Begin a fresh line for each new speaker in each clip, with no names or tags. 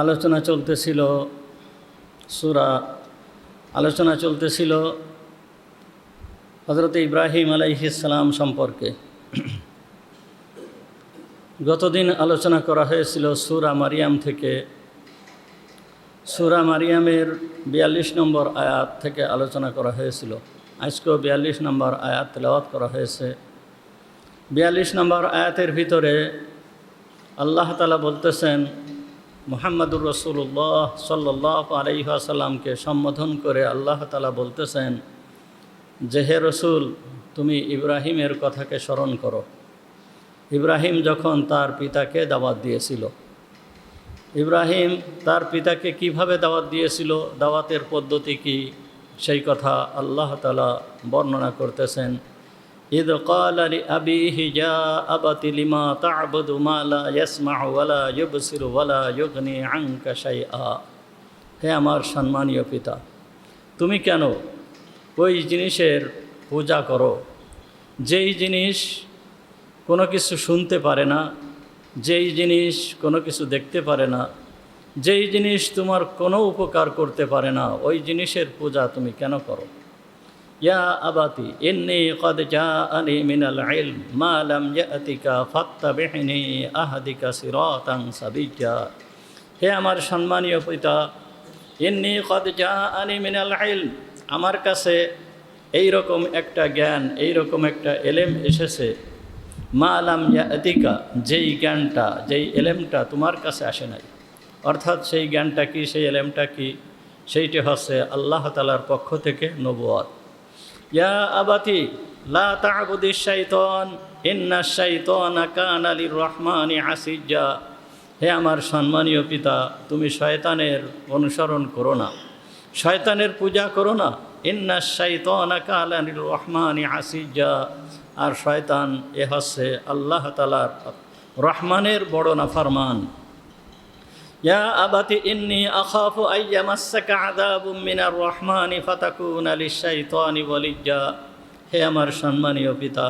আলোচনা চলতেছিল হযরত ইব্রাহিম আলাইহিস সালাম সম্পর্কে। গতদিন আলোচনা করা হয়েছিল সূরা মারিয়াম থেকে। সূরা মারিয়ামের 42 নম্বর আয়াত থেকে আলোচনা করা হয়েছিল। আজকেও 42 নম্বর আয়াত তেলাওয়াত করা হয়েছে। 42 নম্বর আয়াতের ভিতরে আল্লাহ তাআলা বলতেছেন, মুহাম্মদুর রাসূলুল্লাহ সাল্লাল্লাহু আলাইহি ওয়াসাল্লামকে সম্বোধন করে আল্লাহ তাআলা বলতেছেন যে, হে রসুল, তুমি ইব্রাহিমের কথাকে স্মরণ করো। ইব্রাহিম যখন তার পিতাকে দাওয়াত দিয়েছিল, ইব্রাহিম তার পিতাকে কিভাবে দাওয়াত দিয়েছিল, দাওয়াতের পদ্ধতি কি, সেই কথা আল্লাহ তাআলা বর্ণনা করতেছেন। ইদ ক্বালা লিআবিহি যা আবাতি লিমা তা'বুদু মা লা ইয়াসমা'ু ওয়া লা ইউবসিরু ওয়া লা ইউগনি আনকা শাইআ। হে আমার সম্মানীয় পিতা, তুমি কেন ওই জিনিসের পূজা করো যেই জিনিস কোনো কিছু শুনতে পারে না, যেই জিনিস কোনো কিছু দেখতে পারে না, যেই জিনিস তোমার কোনো উপকার করতে পারে না, ওই জিনিসের পূজা তুমি কেন করো? ইয়া আবাতি ইন্নী ক্বাদ জাআনি মিনাল ইলম মা লাম ইয়াতিকা ফাত্তাবি'নি আহদিকা সিরাতান সাবিয়্যা। হে আমার সম্মানীয় পিতা, ইন্নী ক্বাদ জাআনি মিনাল ইলম, আমার কাছে এইরকম একটা জ্ঞান, এইরকম একটা এলেম এসেছে, মা লাম ইয়াতিকা, যেই জ্ঞানটা, যেই এলেমটা তোমার কাছে আসে নাই। অর্থাৎ সেই জ্ঞানটা কি, সেই এলেমটা কি? সেইটি হচ্ছে আল্লাহ তাআলার পক্ষ থেকে নবুয়ত। ইয়া আবাতি লা তা'বুদিশ শাইতান ইন্নাশ শাইতানা কানা লির-রহমানি আসিয়্যা। হে আমার সম্মানীয় পিতা, তুমি শয়তানের অনুসরণ করো না, শয়তানের পূজা করো না। ইন্নাশ শাইতানা কানা লির-রহমানি আসিয়্যা। আর শয়তান এ হচ্ছে আল্লাহ তাআলার রহমানের বড় নাফরমান। ইয়া আবাতি ইন্নী আখাফু আইয়ামাসসাকা আযাবুম মিনার রহমানি ফাতাকুনা লিশ-শাইতানি ওয়ালিয়্যা। হে আমার সম্মানীয় পিতা,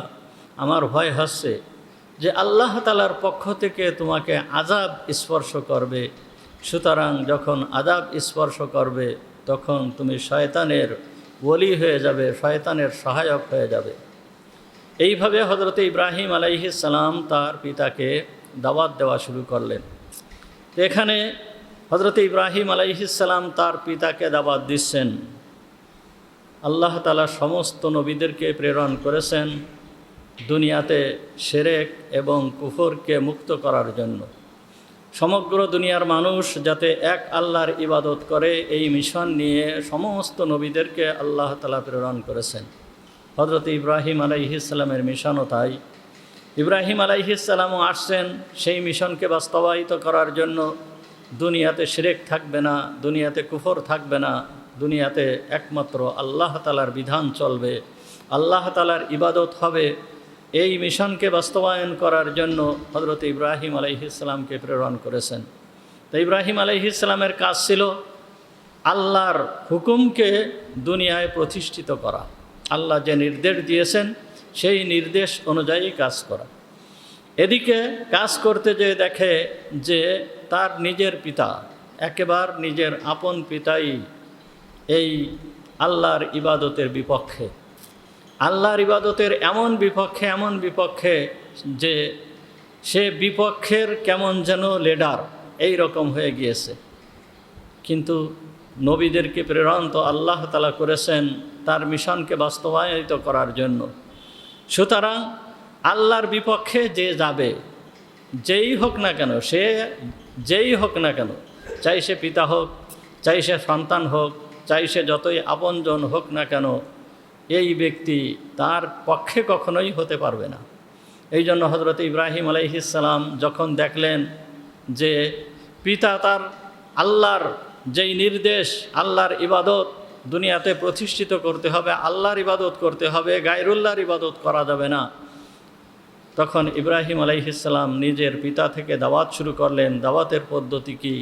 আমার ভয় হচ্ছে যে আল্লাহ তাআলার পক্ষ থেকে তোমাকে আযাব স্পর্শ করবে। সুতরাং যখন আযাব স্পর্শ করবে তখন তুমি শয়তানের ওলি হয়ে যাবে, শয়তানের সহায়ক হয়ে যাবে। এইভাবে হযরত ইব্রাহিম আলাইহিস সালাম তার পিতাকে দাওয়াত দেওয়া শুরু করলেন। এখানে হযরত ইব্রাহিম আলাইহিস সালাম তার পিতাকে দাওয়াত দিচ্ছেন। আল্লাহ তাআলা সমস্ত নবীদেরকে প্রেরণ করেছেন দুনিয়াতে শিরক এবং কুফরকে মুক্ত করার জন্য। সমগ্র দুনিয়ার মানুষ যাতে এক আল্লাহর ইবাদত করে, এই মিশন নিয়ে সমস্ত নবীদেরকে আল্লাহ তাআলা প্রেরণ করেছেন। হযরত ইব্রাহিম আলাইহিস সালামের মিশনও তাই। ইব্রাহিম আলাইহিস সালামও আসছেন সেই মিশনকে বাস্তবায়িত করার জন্য। দুনিয়াতে শিরক থাকবে না, দুনিয়াতে কুফর থাকবে না, দুনিয়াতে একমাত্র আল্লাহ তাআলার বিধান চলবে, আল্লাহ তাআলার ইবাদত হবে। এই মিশনকে বাস্তবায়ন করার জন্য হযরত ইব্রাহিম আলাইহিস সালামকে প্রেরণ করেছেন। তো ইব্রাহিম আলাইহিস সালামের কাজ ছিল আল্লাহর হুকুমকে দুনিয়ায় প্রতিষ্ঠিত করা, আল্লাহ যে নির্দেশ দিয়েছেন সেই নির্দেশ অনুযায়ী কাজ করা। এদিকে কাজ করতে যেয়ে দেখে যে তার নিজের পিতা, একেবারে নিজের আপন পিতাই এই আল্লাহর ইবাদতের বিপক্ষে, আল্লাহর ইবাদতের এমন বিপক্ষে যে সে বিপক্ষের কেমন যেন লিডার এই রকম হয়ে গিয়েছে। কিন্তু নবীদেরকে প্রেরণ তো আল্লাহ তাআলা করেছেন তার মিশনকে বাস্তবায়িত করার জন্য। সুতরাং আল্লাহর বিপক্ষে যে যাবে, যেই হোক না কেন, সে যেই হোক না কেন, চাই সে পিতা হোক, চাই সে সন্তান হোক, চাই সে যতই আপনজন হোক না কেন, এই ব্যক্তি তার পক্ষে কখনোই হতে পারবে না। এই জন্য হযরত ইব্রাহিম আলাইহিস সালাম যখন দেখলেন যে পিতা তার আল্লাহর যেই নির্দেশ, আল্লাহর ইবাদত দুনিয়াতে প্রতিষ্ঠিত করতে হবে, আল্লাহর ইবাদত করতে হবে, গায়রুল্লাহর ইবাদত করা যাবে না, তখন ইব্রাহিম আলাইহিস সালাম নিজের পিতা থেকে দাওয়াত শুরু করলেন। দাওয়াতের পদ্ধতি কি,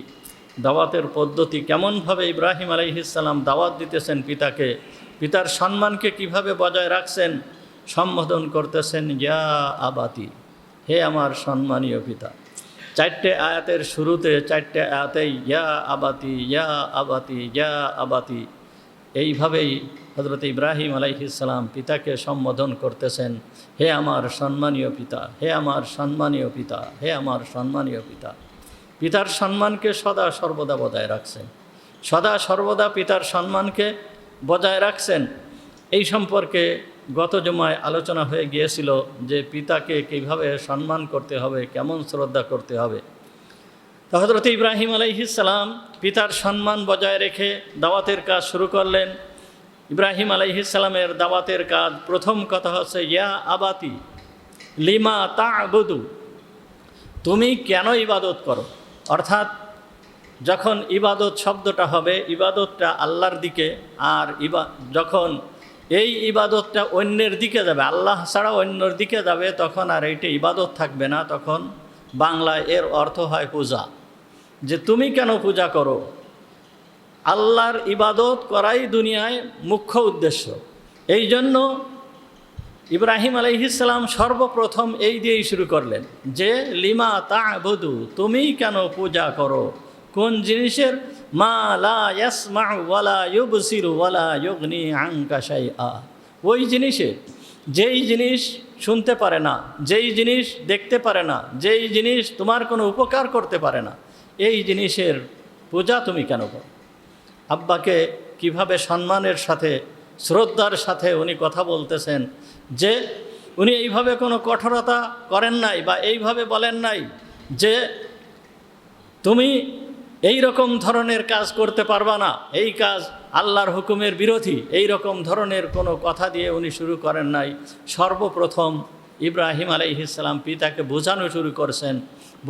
দাওয়াতের পদ্ধতি কেমনভাবে ইব্রাহিম আলাইহিস সালাম দাওয়াত দিতেছেন পিতাকে, পিতার সম্মানকে কিভাবে বজায় রাখছেন, সম্বোধন করতেছেন ইয়া আবাতি, হে আমার সম্মানীয় পিতা। চারটে আয়াতের শুরুতে, চারটে আয়াতেই ইয়া আবাতি ইয়া আবাতি ইয়া আবাতি, এইভাবেই হযরত ইব্রাহিম আলাইহিস সালাম পিতাকে সম্বোধন করতেছেন, হে আমার সম্মানীয় পিতা, হে আমার সম্মানীয় পিতা, হে আমার সম্মানীয় পিতা। পিতার সম্মানকে সদা সর্বদা বজায় রাখছেন, সদা সর্বদা পিতার সম্মানকে বজায় রাখছেন। এই সম্পর্কে গত জুমায় আলোচনা হয়ে গিয়েছিল যে পিতাকে কীভাবে সম্মান করতে হবে, কেমন শ্রদ্ধা করতে হবে। তো হযরত ইব্রাহিম আলাইহিস সালাম পিতার সম্মান বজায় রেখে দাওয়াতের কাজ শুরু করলেন। ইব্রাহিম আলাইহিস সালামের দাওয়াতের কাজ, প্রথম কথা হচ্ছে ইয়া আবাতি লিমা তা'বুদু, তুমি কেন ইবাদত করো। অর্থাৎ যখন ইবাদত শব্দটা হবে, ইবাদতটা আল্লাহর দিকে, আর যখন এই ইবাদতটা অন্যের দিকে যাবে, আল্লাহ ছাড়া অন্যের দিকে যাবে, তখন আর এইটা ইবাদত থাকবে না, তখন বাংলায় এর অর্থ হয় পূজা। যে তুমি কেন পূজা করো, আল্লাহর ইবাদত করাই দুনিয়ায় মুখ্য উদ্দেশ্য। এই জন্য ইব্রাহিম আলাইহিস সালাম সর্বপ্রথম এই দিয়েই শুরু করলেন যে লিমা তা'বুদু, তুমি কেন পূজা করো, কোন জিনিসের, মা লা ইয়াসমাউ ওয়ালা ইউবসিরু ওয়ালা ইউগনি আনকা শাইআ, ওই জিনিসের, যেই জিনিস শুনতে পারে না, যেই জিনিস দেখতে পারে না, যেই জিনিস তোমার কোনো উপকার করতে পারে না, এই জিনিসের পূজা তুমি কেন করো। আব্বাকে কিভাবে সম্মানের সাথে, শ্রদ্ধার সাথে উনি কথা বলতেছেন, যে উনি এইভাবে কোনো কঠোরতা করেন নাই বা এইভাবে বলেন নাই যে তুমি এই রকম ধরনের কাজ করতে পারবা না, এই কাজ আল্লাহর হুকুমের বিরোধী, এই রকম ধরনের কোনো কথা দিয়ে উনি শুরু করেন নাই। সর্বপ্রথম ইব্রাহিম আলাইহিস সালাম পিতাকে বোঝানো শুরু করছেন।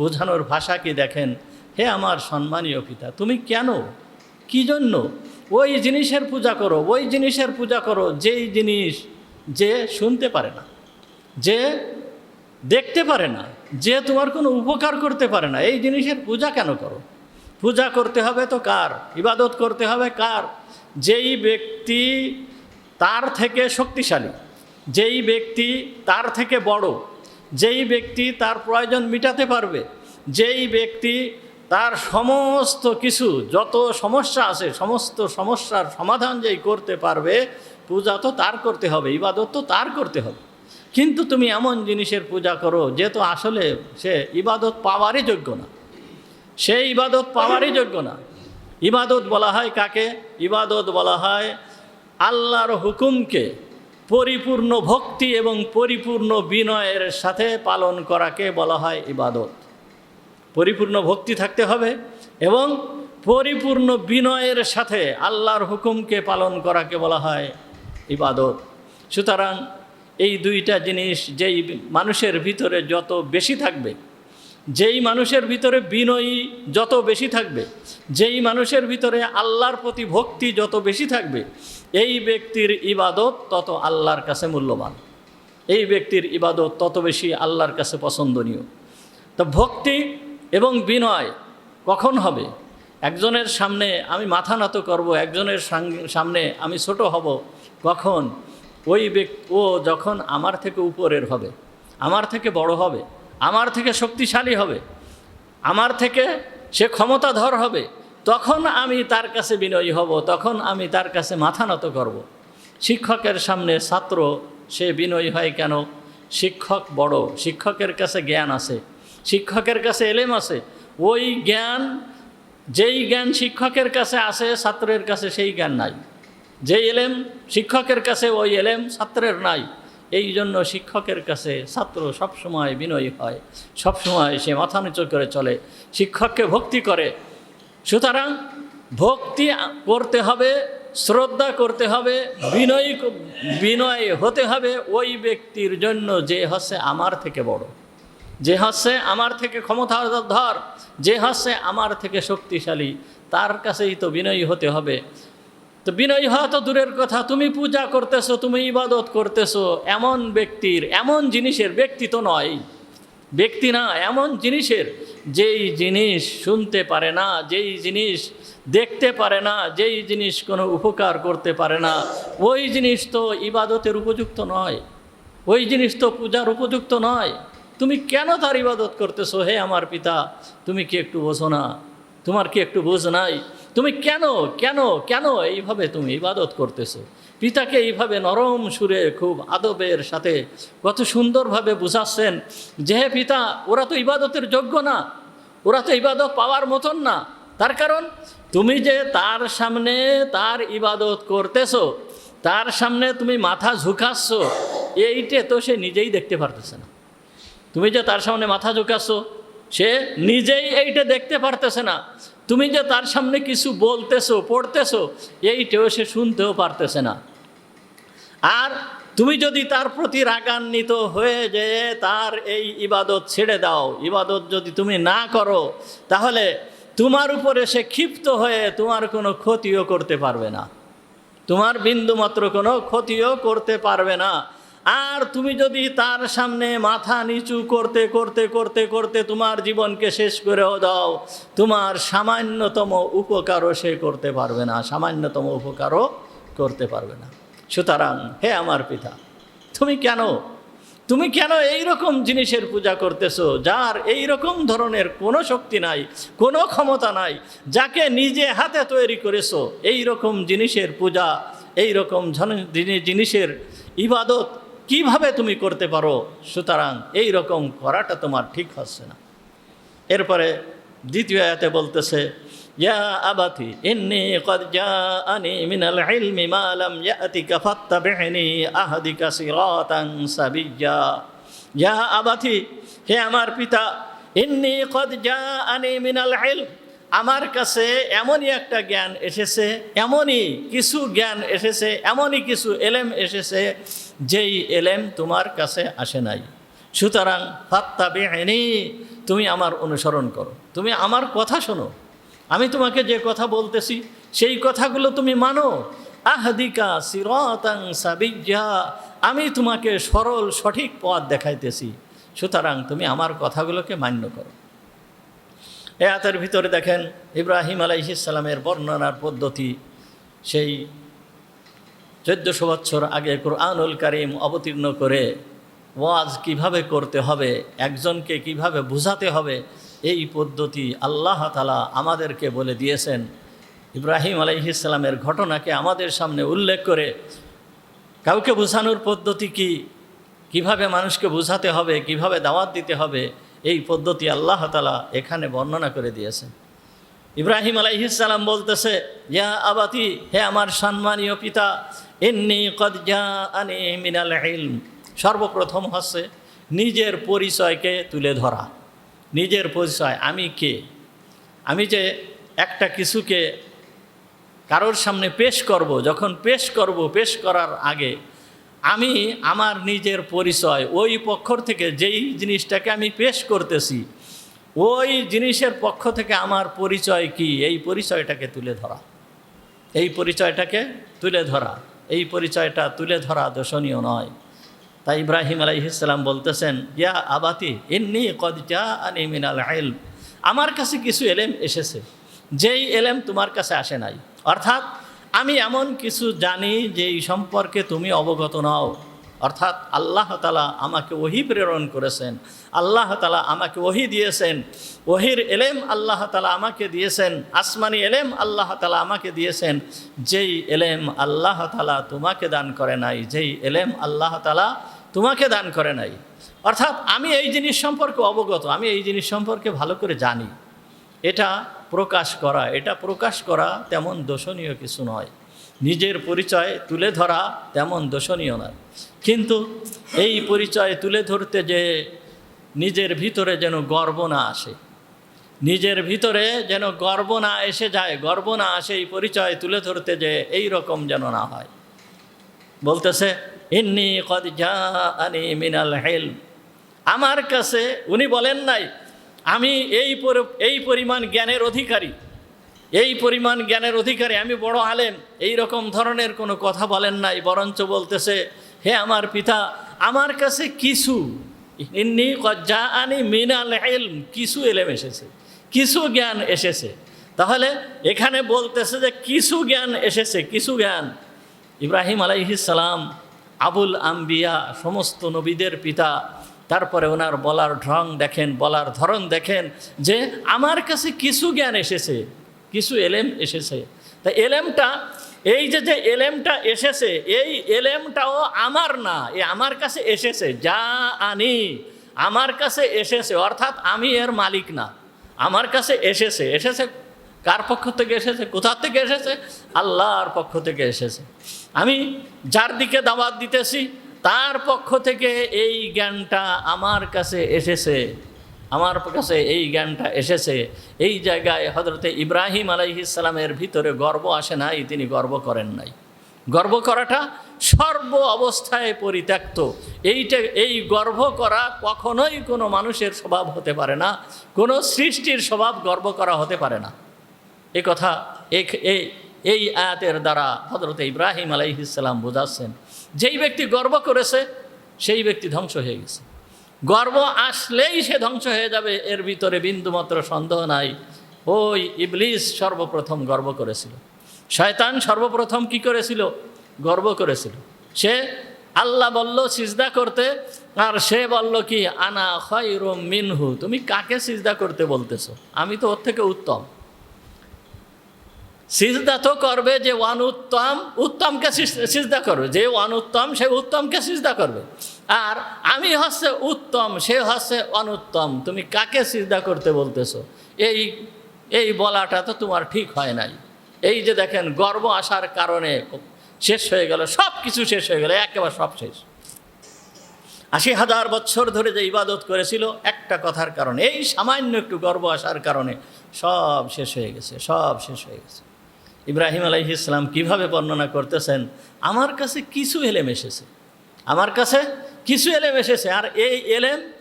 বোঝানোর ভাষা কি দেখেন, হে আমার সম্মানীয় পিতা, তুমি কেন, কি জন্য ওই জিনিসের পূজা করো, ওই জিনিসের পূজা করো যেই জিনিস যে শুনতে পারে না, যে দেখতে পারে না, যে তোমার কোনো উপকার করতে পারে না, এই জিনিসের পূজা কেন করো। পূজা করতে হবে তো কার, ইবাদত করতে হবে কার, যেই ব্যক্তি তার থেকে শক্তিশালী, যেই ব্যক্তি তার থেকে বড়, যেই ব্যক্তি তার প্রয়োজন মিটাতে পারবে, যেই ব্যক্তি তার সমস্ত কিছু, যত সমস্যা আছে সমস্ত সমস্যার সমাধান যেই করতে পারবে, পূজা তো তার করতে হবে, ইবাদত তো তার করতে হবে। কিন্তু তুমি এমন জিনিসের পূজা করো যে তো আসলে সে ইবাদত পাওয়ারই যোগ্য না, সে ইবাদত পাওয়ারই যোগ্য না। ইবাদত বলা হয় কাকে, ইবাদত বলা হয় আল্লাহর হুকুমকে পরিপূর্ণ ভক্তি এবং পরিপূর্ণ বিনয়ের সাথে পালন করাকে বলা হয় ইবাদত। পরিপূর্ণ ভক্তি থাকতে হবে এবং পরিপূর্ণ বিনয়ের সাথে আল্লাহর হুকুমকে পালন করাকে বলা হয় ইবাদত। সুতরাং এই দুইটা জিনিস যেই মানুষের ভিতরে যত বেশি থাকবে, যেই মানুষের ভিতরে বিনয়ী যত বেশি থাকবে, যেই মানুষের ভিতরে আল্লাহর প্রতি ভক্তি যত বেশি থাকবে, এই ব্যক্তির ইবাদত তত আল্লাহর কাছে মূল্যবান, এই ব্যক্তির ইবাদত তত বেশি আল্লাহর কাছে পছন্দনীয়। তো ভক্তি এবং বিনয় কখন হবে, একজনের সামনে আমি মাথা নত করব, একজনের সামনে আমি ছোট হব, কখন, ওই ও যখন আমার থেকে উপরের হবে, আমার থেকে বড় হবে, আমার থেকে শক্তিশালী হবে, আমার থেকে সে ক্ষমতাধর হবে, তখন আমি তার কাছে বিনয়ী হব, তখন আমি তার কাছে মাথা নত করব। শিক্ষকের সামনে ছাত্র সে বিনয়ী হয় কেন, শিক্ষক বড়, শিক্ষকের কাছে জ্ঞান আছে, শিক্ষকের কাছে এলেম আছে, ওই জ্ঞান, যেই জ্ঞান শিক্ষকের কাছে আছে ছাত্রের কাছে সেই জ্ঞান নাই, যেই এলেম শিক্ষকের কাছে ওই এলেম ছাত্রের নাই। এই জন্য শিক্ষকের কাছে ছাত্র সবসময় বিনয়ী হয়, সবসময় সে মাথা নিচু করে চলে, শিক্ষককে ভক্তি করে। সুতরাং ভক্তি করতে হবে, শ্রদ্ধা করতে হবে, বিনয় হতে হবে ওই ব্যক্তির জন্য যে হচ্ছে আমার থেকে বড়, যে হচ্ছে আমার থেকে ক্ষমতাধর, যে হচ্ছে আমার থেকে শক্তিশালী, তার কাছেই তো বিনয়ী হতে হবে। তো বিনয়ী হওয়া তো দূরের কথা, তুমি পূজা করতেছো, তুমি ইবাদত করতেছো এমন ব্যক্তির, এমন জিনিসের, ব্যক্তি তো নয়, ব্যক্তি না, এমন জিনিসের, যেই জিনিস শুনতে পারে না, যেই জিনিস দেখতে পারে না, যেই জিনিস কোনো উপকার করতে পারে না, ওই জিনিস তো ইবাদতের উপযুক্ত নয়, ওই জিনিস তো পূজার উপযুক্ত নয়। তুমি কেন তার ইবাদত করতেছো? হে আমার পিতা, তুমি কি একটু বোঝো না? তোমার কি একটু বোঝ নাই? তুমি কেন কেন কেন এইভাবে তুমি ইবাদত করতেছো? পিতাকে এইভাবে নরম সুরে খুব আদবের সাথে কত সুন্দরভাবে বুঝাচ্ছেন যে হে পিতা, ওরা তো ইবাদতের যোগ্য না, ওরা তো ইবাদত পাওয়ার মতন না। তার কারণ তুমি যে তার সামনে তার ইবাদত করতেছো, তার সামনে তুমি মাথা ঝুঁকাচ্ছ, এইটা তো সে নিজেই দেখতে পারতেছে না। তুমি যে তার সামনে মাথা ঝুঁকাচ্ছ, সে নিজেই এইটা দেখতে পারতেছে না। তুমি যে তার সামনে কিছু বলতেছো, পড়তেছো, এইটাও সে শুনতেও পারতেছে না। আর তুমি যদি তার প্রতি রাগান্বিত হয়ে যে তার এই ইবাদত ছেড়ে দাও, ইবাদত যদি তুমি না করো, তাহলে তোমার উপরে সে ক্ষিপ্ত হয়ে তোমার কোনো ক্ষতিও করতে পারবে না, তোমার বিন্দুমাত্র কোনো ক্ষতিও করতে পারবে না। আর তুমি যদি তার সামনে মাথা নিচু করতে করতে করতে করতে তোমার জীবনকে শেষ করেও দাও, তোমার সামান্যতম উপকারও সে করতে পারবে না, সামান্যতম উপকারও করতে পারবে না। সুতরাং হে আমার পিতা, তুমি কেন এই রকম জিনিসের পূজা করতেছো, যার এই রকম ধরনের কোনো শক্তি নাই, কোনো ক্ষমতা নাই, যাকে নিজে হাতে তৈরি করেছো? এই রকম জিনিসের পূজা, এই রকম জিনিসের ইবাদত কিভাবে তুমি করতে পারো? সুতরাং এই রকম করাটা তোমার ঠিক হচ্ছে না। এরপরে দ্বিতীয় আয়াতে বলতেছে, ইয়া আবাতি ইন্নী ক্বাদ জাআনি মিনাল ইলমি মা লাম ইয়াতিকা ফাত্তাবি'নি আহদিকা সিরাতান সাবিয়্যা। ইয়া আবাতি, হে আমার পিতা, ইন্নী ক্বাদ জাআনি মিনাল ইলম, আমার কাছে এমনই একটা জ্ঞান এসেছে, এমনই কিছু জ্ঞান এসেছে, এমনই কিছু এলেম এসেছে যেই এলেম তোমার কাছে আসে নাই। সুতরাং ফাত্তাবি'নি, তুমি আমার অনুসরণ করো, তুমি আমার কথা শোনো, আমি তোমাকে যে কথা বলতেছি সেই কথাগুলো তুমি মানো। আহদিকা সিরাতান সাবিয়্যা, আমি তোমাকে সরল সঠিক পথ দেখাইতেছি, সুতরাং তুমি আমার কথাগুলোকে মান্য করো। এ আয়াতের ভিতরে দেখেন ইব্রাহিম আলাইহিস সালামের বর্ণনার পদ্ধতি। সেই 1400 বছর আগে কুরআনুল কারীম অবতীর্ণ করে ওয়াজ কিভাবে করতে হবে, একজনকে কিভাবে বুঝাতে হবে, এই পদ্ধতি আল্লাহ তাআলা আমাদেরকে বলে দিয়েছেন। ইব্রাহিম আলাইহিস সালামের ঘটনাকে আমাদের সামনে উল্লেখ করে কাউকে বোঝানোর পদ্ধতি কি, কিভাবে মানুষকে বোঝাতে হবে, কিভাবে দাওয়াত দিতে হবে, এই পদ্ধতি আল্লাহ তাআলা এখানে বর্ণনা করে দিয়েছেন। ইব্রাহিম আলাইহিস সালাম বলতেছে, ইয়া আবাতি, হে আমার সম্মানীয় পিতা, ইন্নী ক্বাদ জাআনি মিনাল ইলম। সর্বপ্রথম হচ্ছে নিজের পরিচয়কে তুলে ধরা। নিজের পরিচয়, আমি কে? আমি যে একটা কিছুকে কারোর সামনে পেশ করব, যখন পেশ করব, পেশ করার আগে আমি আমার নিজের পরিচয়, ওই পক্ষ থেকে যেই জিনিসটাকে আমি পেশ করতেছি, ওই জিনিসের পক্ষ থেকে আমার পরিচয় কি, এই পরিচয়টাকে তুলে ধরা, এই পরিচয়টাকে তুলে ধরা। এই পরিচয়টা তুলে ধরা দোষণীয় নয়। তাই ইব্রাহিম আলাইহিস সালাম বলতেছেন, ইয়া আবাতি ইন্নী ক্বাদ জাআনি মিনাল ইলম, আমার কাছে কিছু এলেম এসেছে যেই এলেম তোমার কাছে আসে নাই। অর্থাৎ আমি এমন কিছু জানি যেই সম্পর্কে তুমি অবগত নও। অর্থাৎ আল্লাহ তাআলা আমাকে ওহী প্রেরণ করেছেন, আল্লাহ তাআলা আমাকে ওহী দিয়েছেন, ওহীর এলেম আল্লাহ তাআলা আমাকে দিয়েছেন, আসমানি এলেম আল্লাহ তাআলা আমাকে দিয়েছেন, যেই এলেম আল্লাহ তাআলা তোমাকে দান করে নাই, যেই এলেম আল্লাহ তাআলা তোমাকে দান করে নাই। অর্থাৎ আমি এই জিনিস সম্পর্কে অবগত, আমি এই জিনিস সম্পর্কে ভালো করে জানি। এটা প্রকাশ করা তেমন দোষণীয় কিছু নয়, নিজের পরিচয় তুলে ধরা তেমন দোষণীয় নয়। কিন্তু এই পরিচয় তুলে ধরতে যে নিজের ভিতরে যেন গর্ব না আসে, নিজের ভিতরে যেন গর্ব না এসে যায়, গর্ব না আসে এই পরিচয় তুলে ধরতে যে এই রকম যেন না হয়। বলতেছে ইন্নী ক্বাদ জাআনি মিনাল ইলম, আমার কাছে, উনি বলেন নাই আমি এই পরিমাণ জ্ঞানের অধিকারী, এই পরিমাণ জ্ঞানের অধিকারী, আমি বড় আলেম, এই রকম ধরনের কোনো কথা বলেন নাই। বরঞ্চ বলতেছে, হে আমার পিতা, আমার কাছে কিছু, ইন্নী ক্বাদ জাআনি মিনাল ইলম, কিছু এলেম এসেছে, কিছু জ্ঞান এসেছে। তাহলে এখানে বলতেছে যে কিছু জ্ঞান এসেছে, কিছু জ্ঞান। ইব্রাহিম আলাইহিস সালাম আবুল আম্বিয়া, সমস্ত নবীদের পিতা, তারপরে ওনার বলার ঢং দেখেন, বলার ধরন দেখেন যে আমার কাছে কিছু জ্ঞান এসেছে, কিছু এলেম এসেছে। তা এলেমটা, এই যে এলেমটা এসেছে, এই এলেমটাও আমার না, আমার কাছে এসেছে, যা আনি আমার কাছে এসেছে, অর্থাৎ আমি এর মালিক না, আমার কাছে এসেছে। এসেছে কার পক্ষ থেকে এসেছে? কোথা থেকে এসেছে? আল্লাহর পক্ষ থেকে এসেছে। আমি যার দিকে দাওয়াত দিতেছি তার পক্ষ থেকে এই জ্ঞানটা আমার কাছে এসেছে, আমার কাছে এই জ্ঞানটা এসেছে। এই জায়গায় হযরতে ইব্রাহিম আলাইহিস সালামের ভিতরে গর্ব আসে নাই, তিনি গর্ব করেন নাই। গর্ব করাটা সর্ব অবস্থায় পরিত্যক্ত। এই গর্ব করা কখনোই কোনো মানুষের স্বভাব হতে পারে না, কোনো সৃষ্টির স্বভাব গর্ব করা হতে পারে না। এই কথা এই আয়াতের দ্বারা হযরতে ইব্রাহিম আলাইহিস সালাম বোঝাচ্ছেন। যেই ব্যক্তি গর্ব করেছে সেই ব্যক্তি ধ্বংস হয়ে গেছে। গর্ব আসলেই সে ধ্বংস হয়ে যাবে, এর ভিতরে বিন্দুমাত্র সন্দেহ নাই। ওই ইবলিস সর্বপ্রথম গর্ব করেছিল, শয়তান সর্বপ্রথম কি করেছিল? গর্ব করেছিল। সে আল্লাহ বলল সিজদা করতে, আর সে বলল কি আনা খায়রুম মিনহু, তুমি কাকে সিজদা করতে বলতেছো? আমি তো ওর থেকে উত্তম। সিজদা তো করবে যে অনুত্তম, উত্তমকে সিজদা করবে, যে অনুত্তম সে উত্তমকে সিজদা করবে। আর আমি হচ্ছে উত্তম, সে হচ্ছে অনুত্তম, তুমি কাকে সিজদা করতে বলতেছো? এই বলাটা তো তোমার ঠিক হয় নাই। এই যে দেখেন গর্ব আসার কারণে শেষ হয়ে গেল, সব কিছু শেষ হয়ে গেল, একেবারে সব শেষ। ৮০,০০০ বছর ধরে যে ইবাদত করেছিল একটা কথার কারণে, এই সামান্য একটু গর্ব আসার কারণে সব শেষ হয়ে গেছে, সব শেষ হয়ে গেছে। ইব্রাহিম আলাইহিস সালাম কীভাবে বর্ণনা করতেছেন, আমার কাছে কিছু এলেম এসেছে, আমার কাছে কিছু এলেম এসেছে, আর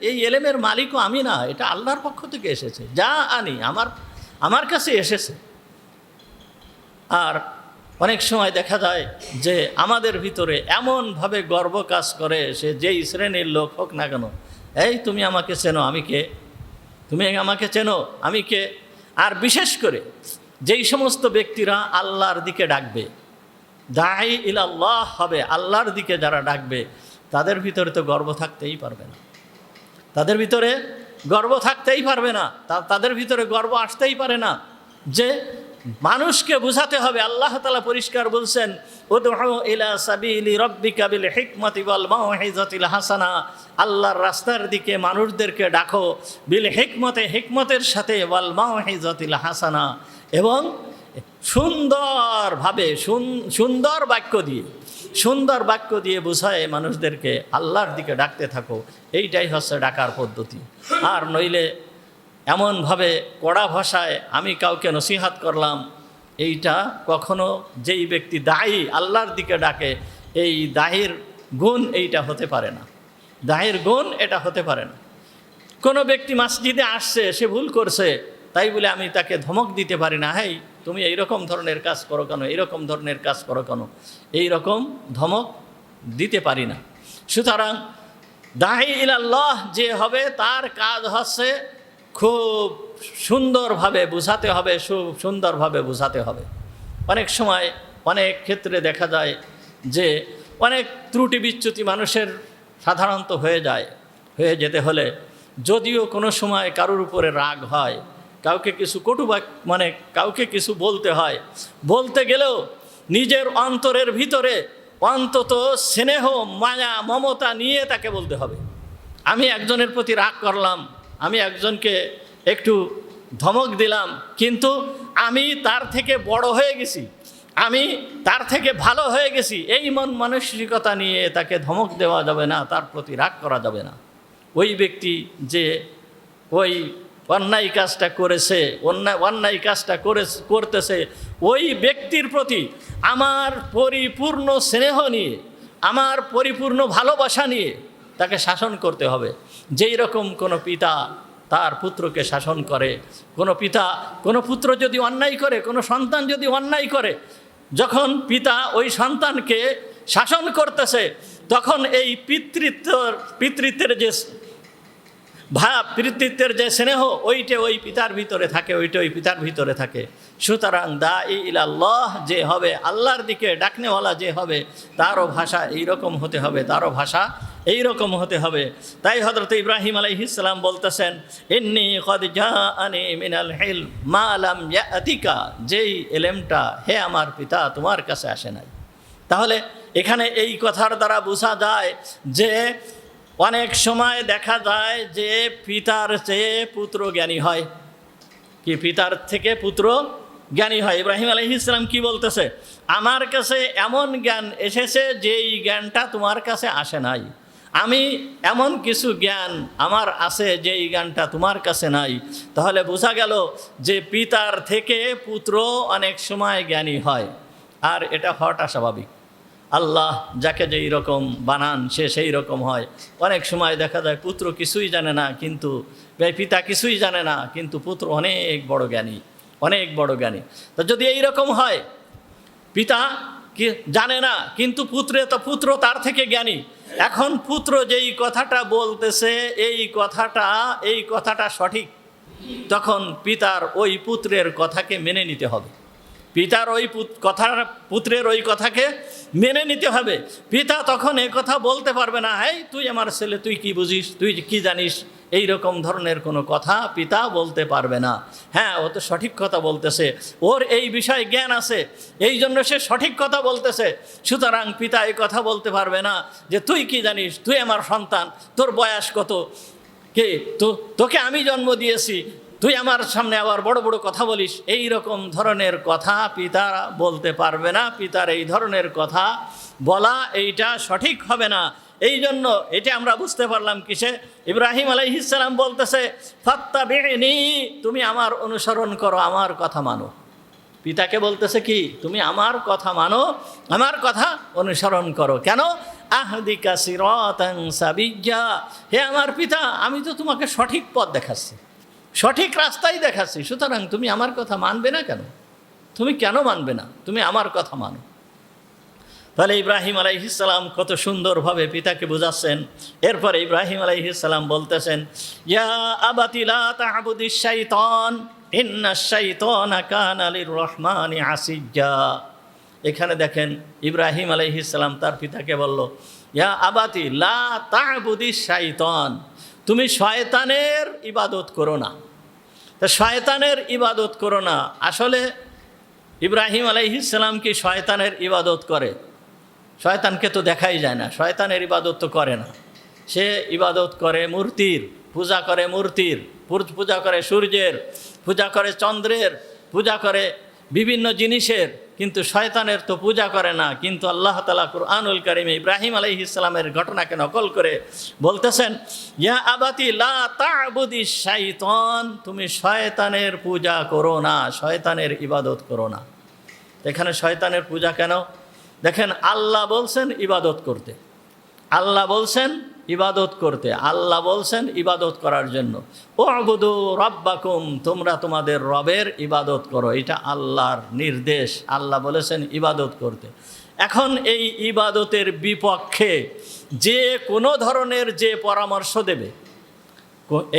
এই এলেমের মালিকও আমি না, এটা আল্লাহর পক্ষ থেকে এসেছে, যা আনি আমার কাছে এসেছে। আর অনেক সময় দেখা যায় যে আমাদের ভিতরে এমনভাবে গর্ব কাজ করে, সে যেই শ্রেণীর লোক হোক না কেন, এই তুমি আমাকে চেনো, আমি কে? তুমি আমাকে চেনো, আমি কে? আর বিশেষ করে যেই সমস্ত ব্যক্তিরা আল্লাহর দিকে ডাকবে, দাঈ ইলাল্লাহ হবে, আল্লাহর দিকে যারা ডাকবে, তাদের ভিতরে তো গর্ব থাকতেই পারবে না, তাদের ভিতরে গর্ব থাকতেই পারবে না, তাদের ভিতরে গর্ব আসতেই পারে না। যে মানুষকে বোঝাতে হবে, আল্লাহ তাআলা পরিষ্কার বলছেন উদউ ইলা সাবিলি রাব্বিকা বিল হিকমাতি ওয়াল মাউইযাতিল হাসানা, আল্লাহর রাস্তার দিকে মানুষদেরকে ডাকো, বিল হিকমতে, হিকমতের সাথে, ওয়াল মাউইযাতিল হাসানা, এবং সুন্দরভাবে সুন্দর বাক্য দিয়ে বোঝায় মানুষদেরকে আল্লাহর দিকে ডাকতে থাকো। এইটাই হচ্ছে ডাকার পদ্ধতি। আর নইলে এমনভাবে কড়া ভাষায় আমি কাউকে নসিহাত করলাম, এইটা কখনো যেই ব্যক্তি দায়ী আল্লাহর দিকে ডাকে, এই দায়ের গুণ এইটা হতে পারে না, দায়ের গুণ এটা হতে পারে না। কোনো ব্যক্তি মসজিদে আসছে, সে ভুল করছে, তাই বলে আমি তাকে ধমক দিতে পারি না, হেই তুমি এইরকম ধরনের কাজ করো কেন, এইরকম ধরনের কাজ করো কেন, এইরকম ধমক দিতে পারি না। সুতরাং দাঈ ইলাল্লাহ যে হবে, তার কাজ হচ্ছে খুব সুন্দরভাবে বোঝাতে হবে, সুন্দরভাবে বোঝাতে হবে। অনেক সময় অনেক ক্ষেত্রে দেখা যায় যে অনেক ত্রুটি বিচ্যুতি মানুষের সাধারণত হয়ে যেতে হলে, যদিও কোনো সময় কারোর উপরে রাগ হয়, কাউকে কিছু কাউকে কিছু বলতে হয়, বলতে গেলেও নিজের অন্তরের ভিতরে অন্তত স্নেহ, মায়া, মমতা নিয়ে তাকে বলতে হবে। আমি একজনের প্রতি রাগ করলাম, আমি একজনকে একটু ধমক দিলাম, কিন্তু আমি তার থেকে বড় হয়ে গেছি, আমি তার থেকে ভালো হয়ে গেছি, এই মন মানসিকতা নিয়ে তাকে ধমক দেওয়া যাবে না, তার প্রতি রাগ করা যাবে না। ওই ব্যক্তি যে ওই অন্যায় কাজটা করেছে, অন্যায় কাজটা করতেছে, ওই ব্যক্তির প্রতি আমার পরিপূর্ণ স্নেহ নিয়ে, আমার পরিপূর্ণ ভালোবাসা নিয়ে তাকে শাসন করতে হবে। যেই রকম কোনো পিতা তার পুত্রকে শাসন করে, কোনো পুত্র যদি অন্যায় করে, কোনো সন্তান যদি অন্যায় করে, যখন পিতা ওই সন্তানকে শাসন করতেছে, তখন এই পিতৃত্বের যে ভাব, পিতৃত্বের যে স্নেহ, ওইটা ওই পিতার ভিতরে থাকে, ওইটা ওই পিতার ভিতরে থাকে। সুতরাং দাঈ ইলাল্লাহ যে হবে, আল্লাহর দিকে ডাকনেওয়ালা যে হবে, তারও ভাষা এইরকম হতে হবে, তারও ভাষা এই রকম হতে হবে। তাই হযরত ইব্রাহিম আলাইহিস সালাম বলতেছেন, ইন্নী কদ জাআনি মিনাল ইলম মা লাম ইয়াতিকা, যেই ইলমটা হে আমার পিতা তোমার কাছে আসে নাই। তাহলে এখানে এই কথার দ্বারা বোঝা যায় যে অনেক সময় দেখা যায় যে পিতার চেয়ে পুত্র জ্ঞানী হয়, কি পিতার থেকে পুত্র জ্ঞানী হয়। ইব্রাহিম আলাইহিস সালাম কি বলতেছে, আমার কাছে এমন জ্ঞান এসেছে যেই জ্ঞানটা তোমার কাছে আসে নাই, আমি এমন কিছু জ্ঞান আমার আছে যেই জ্ঞানটা তোমার কাছে নাই। তাহলে বোঝা গেল যে পিতার থেকে পুত্র অনেক সময় জ্ঞানী হয়, আর এটা হওয়াটা স্বাভাবিক। আল্লাহ যাকে যেই রকম বানান সে সেই রকম হয়। অনেক সময় দেখা যায় পুত্র কিছুই জানে না, কিন্তু পিতা কিছুই জানে না, কিন্তু পুত্র অনেক বড় জ্ঞানী, অনেক বড় জ্ঞানী। তো যদি এই রকম হয়, পিতা কি জানে না কিন্তু পুত্র তার থেকে জ্ঞানী, এখন পুত্র যেই কথাটা বলতেছে এই কথাটা সঠিক, তখন পিতার ওই পুত্রের কথাকে মেনে নিতে হবে। পিতার ওই পুত্রের ওই কথাকে মেনে নিতে হবে। পিতা তখন এ কথা বলতে পারবে না, এই তুই আমার ছেলে, তুই কি বুঝিস, তুই কি জানিস, এই রকম ধরনের কোনো কথা পিতা বলতে পারবে না। হ্যাঁ, ও তো সঠিক কথা বলতেছে, ওর এই বিষয়ে জ্ঞান আছে, এই জন্য সে সঠিক কথা বলতেছে। সুতরাং পিতা এই কথা বলতে পারবে না যে তুই কি জানিস, তুই আমার সন্তান, তোর বয়স কত, কে তোকে আমি জন্ম দিয়েছি, তুই আমার সামনে আবার বড় বড় কথা বলিস, এই রকম ধরনের কথা পিতা বলতে পারবে না। পিতার এই ধরনের কথা বলা এইটা সঠিক হবে না। এই জন্য এটা আমরা বুঝতে পারলাম কিসে, ইব্রাহিম আলাইহিস সালাম বলতেছে ফাত্তাবিনি, তুমি আমার অনুসরণ করো, আমার কথা মানো। পিতাকে বলতেছে কি, তুমি আমার কথা মানো, আমার কথা অনুসরণ করো। কেন? আহদিকা সিরাতান সাবিয়্যা, হে আমার পিতা, আমি তো তোমাকে সঠিক পথ দেখাচ্ছি, সঠিক রাস্তাই দেখাচ্ছি, সুতরাং তুমি আমার কথা মানবে না কেন? তুমি কেন মানবে না? তুমি আমার কথা মানো। তাহলে ইব্রাহিম আলাইহিস সালাম কত সুন্দরভাবে পিতাকে বোঝাচ্ছেন। এরপরে ইব্রাহিম আলাইহিস সালাম বলতেছেন, ইয়া আবাতি লা তা'বুদিশ শাইতান ইন্নাশ শাইতানা কানা লির-রহমানি আসিয়্যা। এখানে দেখেন ইব্রাহিম আলাইহিস সালাম তার পিতাকে বলল, ইয়া আবাতি লা তা'বুদিশ শাইতান, তুমি শয়তানের ইবাদত করো না। তা শয়তানের ইবাদত করো না, আসলে ইব্রাহিম আলাইহিস সালাম কি শয়তানের ইবাদত করে? শয়তানকে তো দেখাই যায় না, শয়তানের ইবাদত তো করে না। সে ইবাদত করে মূর্তির, পূজা করে মূর্তির, পূজা করে সূর্যের, পূজা করে চন্দ্রের, পূজা করে বিভিন্ন জিনিসের, কিন্তু শয়তানের তো পূজা করে না। কিন্তু আল্লাহ তাআলা কুরআনুল কারীমে ইব্রাহিম আলাইহিস সালামের ঘটনাকে নকল করে বলতেছেন, ইয়া আবাতি লা তা'বুদিশ শাইতান, তুমি শয়তানের পূজা করো না, শয়তানের ইবাদত করো না। এখানে শয়তানের পূজা কেন? দেখেন, আল্লাহ বলছেন ইবাদত করতে, আল্লাহ বলছেন ইবাদত করতে, আল্লাহ বলছেন ইবাদত করার জন্য। উ'বুদু রাব্বাকুম, তোমরা তোমাদের রবের ইবাদত করো, এটা আল্লাহর নির্দেশ, আল্লাহ বলেছেন ইবাদত করতে। এখন এই ইবাদতের বিপক্ষে যে কোনো ধরনের যে পরামর্শ দেবে,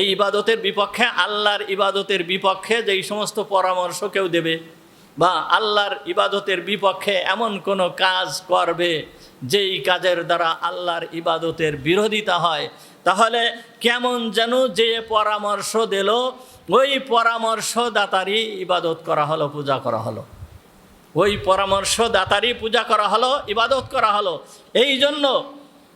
এই ইবাদতের বিপক্ষে, আল্লাহর ইবাদতের বিপক্ষে যেই সমস্ত পরামর্শ কেউ দেবে, বা আল্লাহর ইবাদতের বিপক্ষে এমন কোনো কাজ করবে যেই কাজের দ্বারা আল্লাহর ইবাদতের বিরোধিতা হয়, তাহলে কেমন যেন যে পরামর্শ দিল, ওই পরামর্শদাতারই ইবাদত করা হলো, পূজা করা হলো, ওই পরামর্শদাতারই পূজা করা হলো, ইবাদত করা হলো। এই জন্য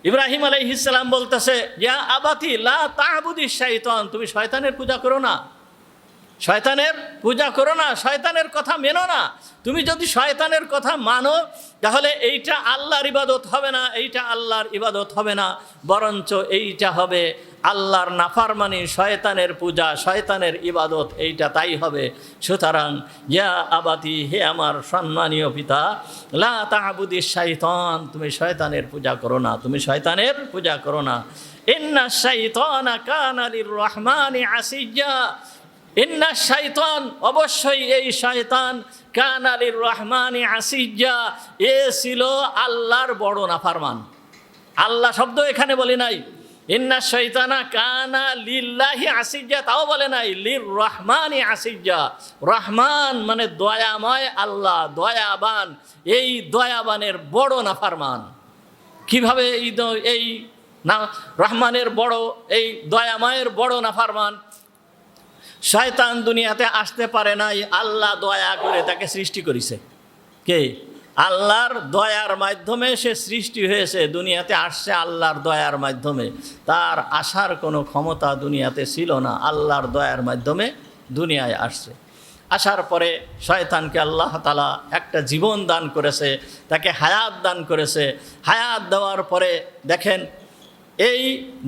ইব্রাহিম আলাইহিস সালাম বলতেছে, ইয়া আবাতি লা তা'বুদিশ শাইতান, তুমি শয়তানের পূজা করো না, শয়তানের পূজা করো না, শয়তানের কথা মেনো না। তুমি যদি শয়তানের কথা মানো, তাহলে এইটা আল্লাহর ইবাদত হবে না, এইটা আল্লাহর ইবাদত হবে না, বরঞ্চ এইটা হবে আল্লাহর নাফরমানি, শয়তানের পূজা, শয়তানের ইবাদত, এইটা তাই হবে। সুতরাং ইয়া আবাতি, হে আমার সম্মানীয় পিতা, লা তা'বুদিশ শাইতান, তুমি শয়তানের পূজা করো না, তুমি শয়তানের পূজা করো না। ইন্নাশ শাইতানা কানা লির-রহমানি আসিয়্যা, ইন্না শাইতান, অবশ্যই এই শয়তান, কানা লির-রহমানি আসিয়্যা, এ ছিল আল্লাহর বড় নাফরমান। আল্লাহ শব্দ এখানে বলি নাই, ইন্না শাইতানা কানা লিল্লাহি আসিয়্যা, তাও বলে নাই, লির-রহমানি আসিয়্যা। রহমান মানে দয়াময় আল্লাহ, দয়াবান, এই দয়াবানের বড় নাফরমান। কিভাবে এই না, রহমানের বড়, এই দয়াময়ের বড় নাফরমান। শয়তান দুনিয়াতে আসতে পারে নাই, আল্লাহ দয়া করে তাকে সৃষ্টি করেছে। কে? আল্লাহর দয়ার মাধ্যমে সে সৃষ্টি হয়েছে, দুনিয়াতে আসছে আল্লাহর দয়ার মাধ্যমে। তার আসার কোনো ক্ষমতা দুনিয়াতে ছিল না, আল্লাহর দয়ার মাধ্যমে দুনিয়ায় আসছে। আসার পরে শয়তানকে আল্লাহ তাআলা একটা জীবন দান করেছে, তাকে হায়াত দান করেছে। হায়াত দেওয়ার পরে দেখেন, এই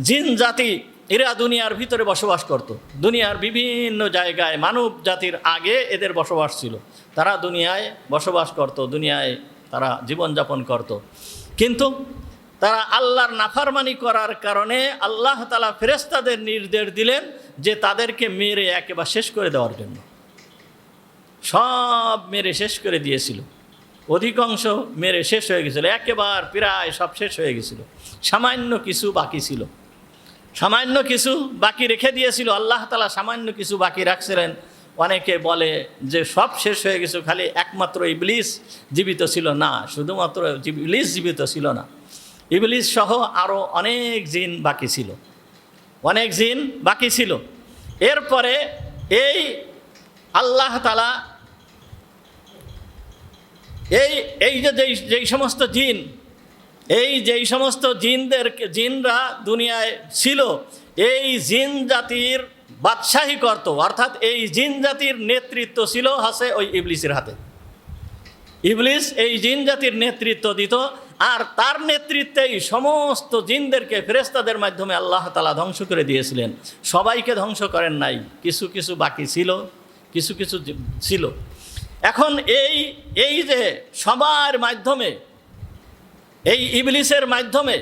জিন জাতি এরা দুনিয়ার ভিতরে বসবাস করত। দুনিয়ার বিভিন্ন জায়গায় মানব জাতির আগে এদের বসবাস ছিল। তারা দুনিয়ায় বসবাস করত, দুনিয়ায় তারা জীবনযাপন করত। কিন্তু তারা আল্লাহর নাফরমানি করার কারণে আল্লাহ তাআলা ফেরেশতাদের নির্দেশ দিলেন যে তাদেরকে মেরে একেবারে শেষ করে দেওয়ার জন্য। সব মেরে শেষ করে দিয়েছিল, অধিকাংশ মেরে শেষ হয়ে গেছিল, একেবারে প্রায় সব শেষ হয়ে গেছিল। সামান্য কিছু বাকি ছিল, সামান্য কিছু বাকি রেখে দিয়েছিল আল্লাহ তাআলা, সামান্য কিছু বাকি রাখছিলেন। অনেকে বলে যে সব শেষ হয়ে গেছে, খালি একমাত্র ইবলিস জীবিত ছিল। না, শুধুমাত্র ইবলিস জীবিত ছিল না, ইবলিস সহ আরও অনেক জিন বাকি ছিল, অনেক জিন বাকি ছিল। এরপরে এই আল্লাহ তাআলা এই যেই সমস্ত জিন, যেই সমস্ত জিনরা দুনিয়ায় ছিল, এই জিন জাতির বাদশাহী করত, অর্থাৎ এই জিন জাতির নেতৃত্ব ছিল ওই ইবলিসের হাতে। ইবলিস এই জিন জাতির নেতৃত্ব দিত, আর তার নেতৃত্বেই সমস্ত জিনদেরকে ফেরেশতাদের মাধ্যমে আল্লাহ তাআলা ধ্বংস করে দিয়েছিলেন। সবাইকে ধ্বংস করেন নাই, কিছু কিছু বাকি ছিল, কিছু কিছু ছিল। এখন এই যে সবার মাধ্যমে, এই ইবলিসের মাধ্যমে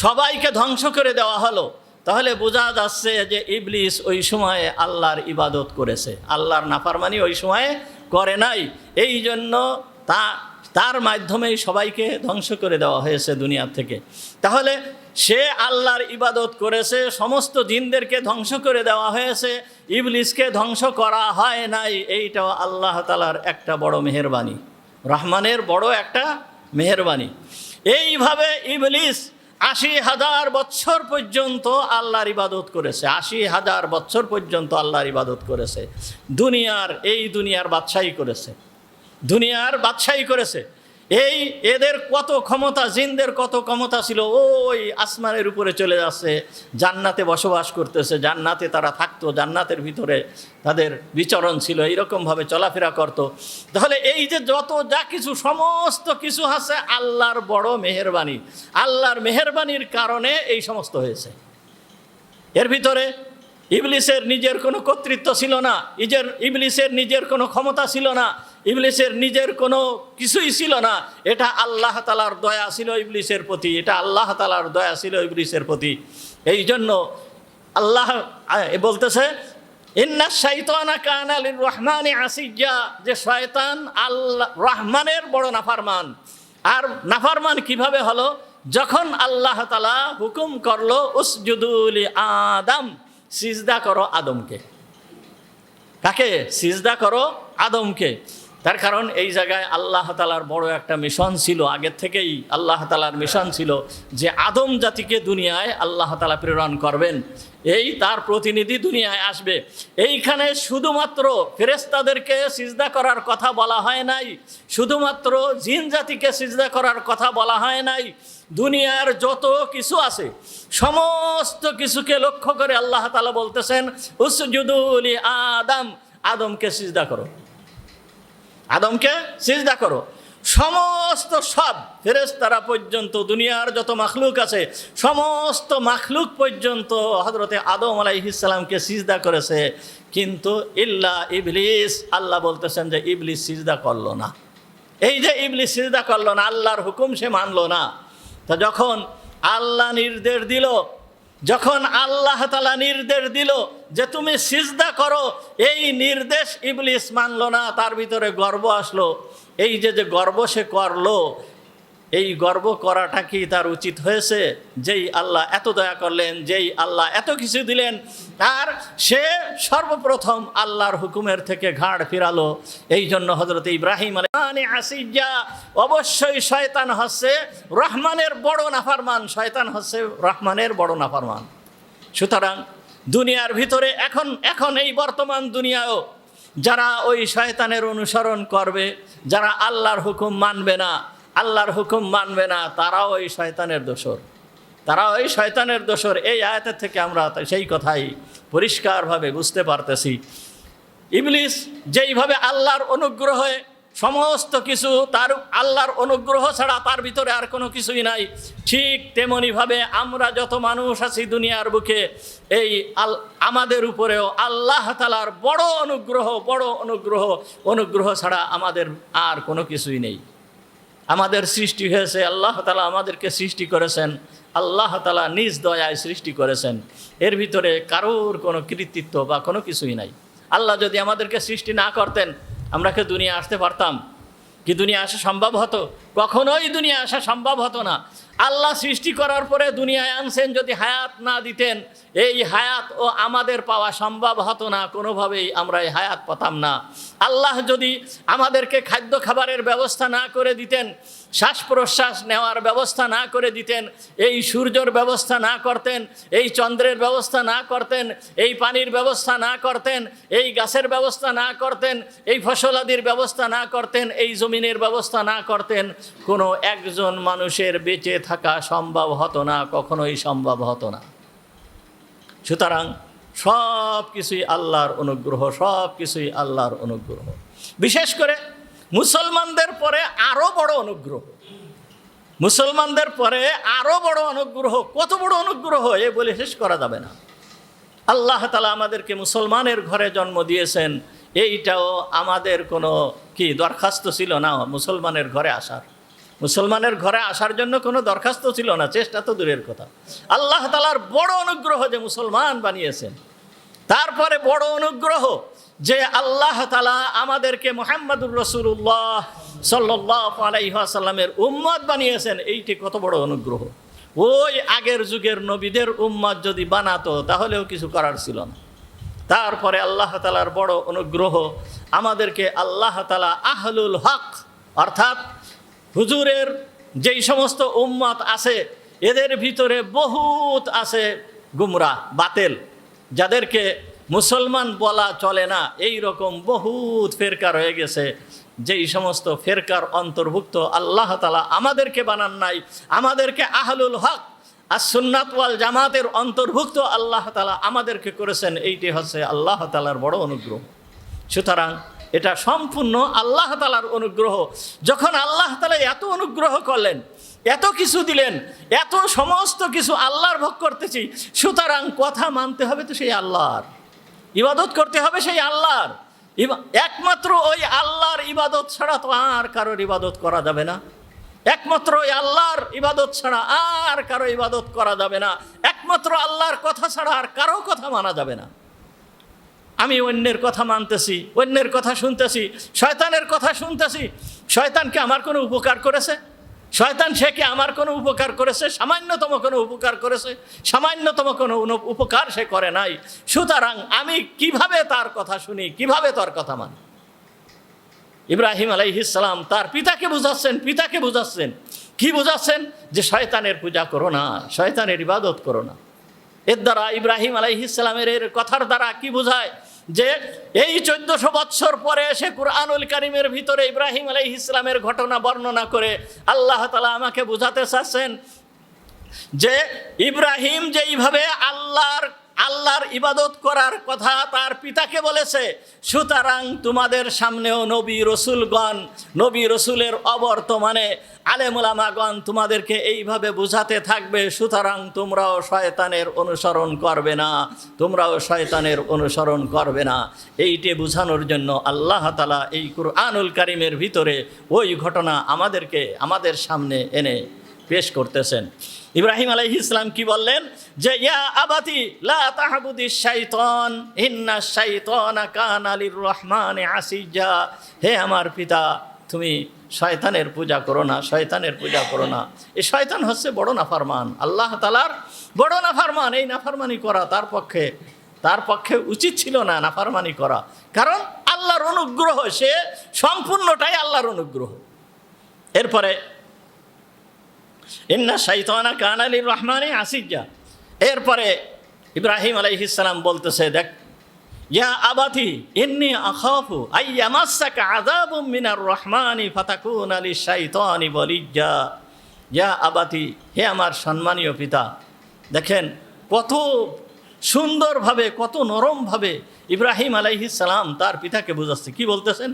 সবাইকে ধ্বংস করে দেওয়া হলো, তাহলে বোঝা যাচ্ছে যে ইবলিস ওই সময়ে আল্লাহর ইবাদত করেছে, আল্লাহর নাফরমানি ওই সময়ে করে নাই। এই জন্য তার মাধ্যমেই সবাইকে ধ্বংস করে দেওয়া হয়েছে দুনিয়া থেকে। তাহলে সে আল্লাহর ইবাদত করেছে, সমস্ত জিনদেরকে ধ্বংস করে দেওয়া হয়েছে, ইবলিসকে ধ্বংস করা হয় নাই। এইটাও আল্লাহ তাআলার একটা বড় মেহেরবানি, রহমানের বড় একটা মেহেরবানি। এইভাবে ইবলিস ৮০,০০০ বছর পর্যন্ত আল্লাহর ইবাদত করেছে, ৮০,০০০ বছর পর্যন্ত আল্লাহর ইবাদত করেছে, দুনিয়ার বাদশাহী করেছে, দুনিয়ার বাদশাহী করেছে। এদের কত ক্ষমতা, জিনদের কত ক্ষমতা ছিল, ওই আসমানের উপরে চলে যাচ্ছে, জান্নাতে বসবাস করতেছে, জান্নাতে তারা থাকতো, জান্নাতের ভিতরে তাদের বিচরণ ছিল, এইরকমভাবে চলাফেরা করত। তাহলে এই যে যত যা কিছু, সমস্ত কিছু আছে আল্লাহর বড় মেহেরবানি, আল্লাহর মেহেরবানির কারণে এই সমস্ত হয়েছে। এর ভিতরে ইবলিসের নিজের কোনো কর্তৃত্ব ছিল না, ইবলিসের নিজের কোনো ক্ষমতা ছিল না, ইবলিসের নিজের কোনো কিছুই ছিল না। এটা আল্লাহ তাআলার দয়া ছিল ইবলিসের প্রতি, এটা আল্লাহ তাআলার দয়া ছিল ইবলিসের প্রতি। এই জন্য আল্লাহ বলতেছে, ইন্না শাইতানা কানা লির রহমানি আসিয়া, যে শয়তান আল্লাহ রহমানের বড় নাফরমান। আর নাফরমান কিভাবে হলো? যখন আল্লাহ তাআলা হুকুম করলো উসজুদু লি আদম, সিজদা করো আদমকে। কাকে? সিজদা করো আদমকে। তার কারণ এই জায়গায় আল্লাহ তাআলার বড় একটা মিশন ছিল, আগের থেকেই আল্লাহ তাআলার মিশন ছিল যে আদম জাতিকে দুনিয়ায় আল্লাহ তাআলা প্রেরণ করবেন, তার প্রতিনিধি দুনিয়ায় আসবে। এইখানে শুধুমাত্র ফেরেশতাদেরকে সিজদা করার কথা বলা হয় নাই, শুধুমাত্র জিন জাতিকে সিজদা করার কথা বলা হয় নাই, দুনিয়ার যত কিছু আছে সমস্ত কিছুকে লক্ষ্য করে আল্লাহ তাআলা বলতেছেন উসজুদু লি আদম, আদমকে সিজদা করো, আদমকে সিজদা করো। সমস্ত সব ফেরেশতারা পর্যন্ত, দুনিয়ার যত মাখলুক আছে সমস্ত মাখলুক পর্যন্ত হযরতে আদম আলাইহিস সালামকে সিজদা করেছে, কিন্তু ইল্লা ইবলিস, আল্লাহ বলতেছেন যে ইবলিস সিজদা করলো না। এই যে ইবলিস সিজদা করলো না, আল্লাহর হুকুম সে মানলো না। তা যখন আল্লাহ নির্দেশ দিল, যখন আল্লাহ তাআলা নির্দেশ দিল যে তুমি সিজদা করো, এই নির্দেশ ইবলিস মানলো না, তার ভিতরে গর্ব আসলো। এই যে গর্ব সে করলো, এই গর্ব করাটা কি তার উচিত হয়েছে? যেই আল্লাহ এত দয়া করলেন, যেই আল্লাহ এত কিছু দিলেন, আর সে সর্বপ্রথম আল্লাহর হুকুমের থেকে ঘাড় ফিরালো। এই জন্য হযরত ইব্রাহিম আসিজা, অবশ্যই শয়তান হচ্ছে রহমানের বড় নাফরমান, শয়তান হচ্ছে রহমানের বড় নাফরমান। সুতরাং দুনিয়ার ভিতরে এখন এই বর্তমান দুনিয়ায়ও যারা ওই শয়তানের অনুসরণ করবে, যারা আল্লাহর হুকুম মানবে না, তারাও ওই শয়তানের দোসর। এই আয়াতের থেকে আমরা সেই কথাই পরিষ্কারভাবে বুঝতে পারতেছি। ইবলিস যেইভাবে আল্লাহর অনুগ্রহে সমস্ত কিছু, তার আল্লাহর অনুগ্রহ ছাড়া তার ভিতরে আর কোনো কিছুই নাই, ঠিক তেমনিভাবে আমরা যত মানুষ আছি দুনিয়ার বুকে, এই আমাদের উপরেও আল্লাহ তাআলার বড় অনুগ্রহ ছাড়া আমাদের আর কোনো কিছুই নেই। আমাদের সৃষ্টি হয়েছে, আল্লাহ তাআলা আমাদেরকে সৃষ্টি করেছেন, আল্লাহ তাআলা নিজ দয়ায় সৃষ্টি করেছেন। এর ভিতরে কারোর কোনো কৃতিত্ব বা কোনো কিছুই নাই। আল্লাহ যদি আমাদেরকে সৃষ্টি না করতেন, আমরা কি দুনিয়া আসতে পারতাম? কি দুনিয়া আসা সম্ভব হতো? কখনোই দুনিয়া আসা সম্ভব হতো না। আল্লাহ সৃষ্টি করার পরে দুনিয়ায় আনছেন, যদি হায়াত না দিতেন, এই হায়াত ও আমাদের পাওয়া সম্ভব হতো না, কোনোভাবেই আমরা এই হায়াত পেতাম না। আল্লাহ যদি আমাদেরকে খাদ্য খাবারের ব্যবস্থা না করে দিতেন, শ্বাস প্রশ্বাস নেওয়ার ব্যবস্থা না করে দিতেন, এই সূর্যের ব্যবস্থা না করতেন, এই চন্দ্রের ব্যবস্থা না করতেন, এই পানির ব্যবস্থা না করতেন, এই গাছের ব্যবস্থা না করতেন, এই ফসলাদির ব্যবস্থা না করতেন, এই জমিনের ব্যবস্থা না করতেন, কোনো একজন মানুষের বেঁচে থাকা সম্ভব হতো না, কখনোই সম্ভব হতো না। সুতরাং সব কিছুই আল্লাহর অনুগ্রহ। বিশেষ করে মুসলমানদের পরে আরো বড় অনুগ্রহ, কত বড় অনুগ্রহ এ বলে শেষ করা যাবে না। আল্লাহ তাআলা আমাদেরকে মুসলমানের ঘরে জন্ম দিয়েছেন, এইটাও আমাদের কোনো দরখাস্ত ছিল না। মুসলমানের ঘরে আসার জন্য কোনো দরখাস্ত ছিল না, চেষ্টা তো দূরের কথা। আল্লাহ তাআলার বড় অনুগ্রহ যে মুসলমান বানিয়েছেন। তারপরে বড় অনুগ্রহ যে আল্লাহ তাআলা আমাদেরকে মুহাম্মদুর রাসূলুল্লাহ সাল্লাল্লাহু আলাইহি ওয়াসাল্লামের উম্মত বানিয়েছেন, এইটি কত বড় অনুগ্রহ। ওই আগের যুগের নবীদের উম্মত যদি বানাতো তাহলেও কিছু করার ছিল না। তারপরে আল্লাহ তাআলার বড় অনুগ্রহ, আমাদেরকে আল্লাহ তাআলা আহলুল হক, অর্থাৎ হুজুরের যেই সমস্ত উম্মত আছে, এদের ভিতরে বহুত আছে গুমরাহ, বাতিল, যাদেরকে মুসলমান বলা চলে না, এই রকম বহুত ফেরকা রয়ে গেছে। যেই সমস্ত ফেরকার অন্তর্ভুক্ত আল্লাহ তাআলা আমাদেরকে বানান নাই, আমাদেরকে আহলুল হক আর সুন্নাত ওয়াল জামাতের অন্তর্ভুক্ত আল্লাহ তাআলা আমাদেরকে করেছেন, এইটি হচ্ছে আল্লাহ তাআলার বড় অনুগ্রহ। সুতরাং এটা সম্পূর্ণ আল্লাহ তাআলার অনুগ্রহ। যখন আল্লাহ তাআলা এত অনুগ্রহ করলেন, এত কিছু দিলেন, এত সমস্ত কিছু আল্লাহর ভোগ করতেছি, সুতরাং কথা মানতে হবে তো সেই আল্লাহর, ইবাদত করতে হবে সেই আল্লাহর। একমাত্র ওই আল্লাহর ইবাদত ছাড়া তো আর কারোর ইবাদত করা যাবে না। একমাত্র ওই আল্লাহর ইবাদত ছাড়া আর কারো ইবাদত করা যাবে না। একমাত্র আল্লাহর কথা ছাড়া আর কারো কথা মানা যাবে না। আমি অন্যের কথা মানতেছি, অন্যের কথা শুনতেছি, শয়তানের কথা শুনতেছি, শয়তানকে আমার কোনো উপকার করেছে? শয়তান সে কি আমার কোনো উপকার করেছে? সামান্যতম কোনো উপকার করেছে? সামান্যতম কোনো উপকার সে করে নাই। সুতরাং আমি কিভাবে তার কথা শুনি, কিভাবে তার কথা মানি? ইব্রাহিম আলাইহিস সালাম তার পিতাকে বুঝাচ্ছেন, কি বুঝাচ্ছেন? যে শয়তানের পূজা করো না, শয়তানের ইবাদত করো না। এর দ্বারা ইব্রাহিম আলাইহিস সালামের এর কথার দ্বারা কি বোঝায়? যে এই 1400 বৎসর পরে এসে কুরআনুল কারীমের ভিতরে ইব্রাহিম আলাইহিস সালামের ঘটনা বর্ণনা করে আল্লাহ তাআলা আমাকে বোঝাতে চাচ্ছেন যে ইব্রাহিম যেইভাবে আল্লাহর ইবাদত করার কথা তার পিতাকে বলেছে, সুতরাং তোমাদের সামনেও নবী রসুলের অবর্তমানে আলেম ওলামাগণ তোমাদেরকে এইভাবে বোঝাতে থাকবে। সুতরাং তোমরাও শয়তানের অনুসরণ করবে না। এইটি বোঝানোর জন্য আল্লাহ তাআলা এই কুরআনুল কারীমের ভিতরে ওই ঘটনা আমাদের সামনে এনে পেশ করতেছেন। ইব্রাহিম আলাইহিস সালাম কি বললেন? যে ইয়া আবাতি লা তাহবুদিশ শাইতান ইন্নাশ শাইতানা কানা লির রহমানি আসিজা। হে আমার পিতা, তুমি শয়তানের পূজা করো না, শয়তানের পূজা করো না। এই শয়তান হচ্ছে বড় নাফরমান, আল্লাহ তাআলার বড় নাফরমান। এই নাফরমানি করা তার পক্ষে উচিত ছিল না, নাফরমানি করা। কারণ আল্লাহর অনুগ্রহ, সে সম্পূর্ণটাই আল্লাহর অনুগ্রহ। এরপরে ইন্না শাইতানা কানা লির রহমানি আসিয়া, এরপরে ইব্রাহিম আলাইহিস সালাম বলতেছে, দেখ, ইয়া আবাতি ইন্নী আখাফু আইয়ামাসসাকা আযাবুম মিনার রহমানি ফাতাকুনা লিশ-শাইতানি ওয়ালিয়্যা। ইয়া আবাতি, হে আমার সম্মানীয় পিতা। দেখেন কত সুন্দরভাবে, কত নরমভাবে ইব্রাহিম আলাইহিস সালাম তার পিতাকে বুঝাচ্ছে। কি বলতেছেন?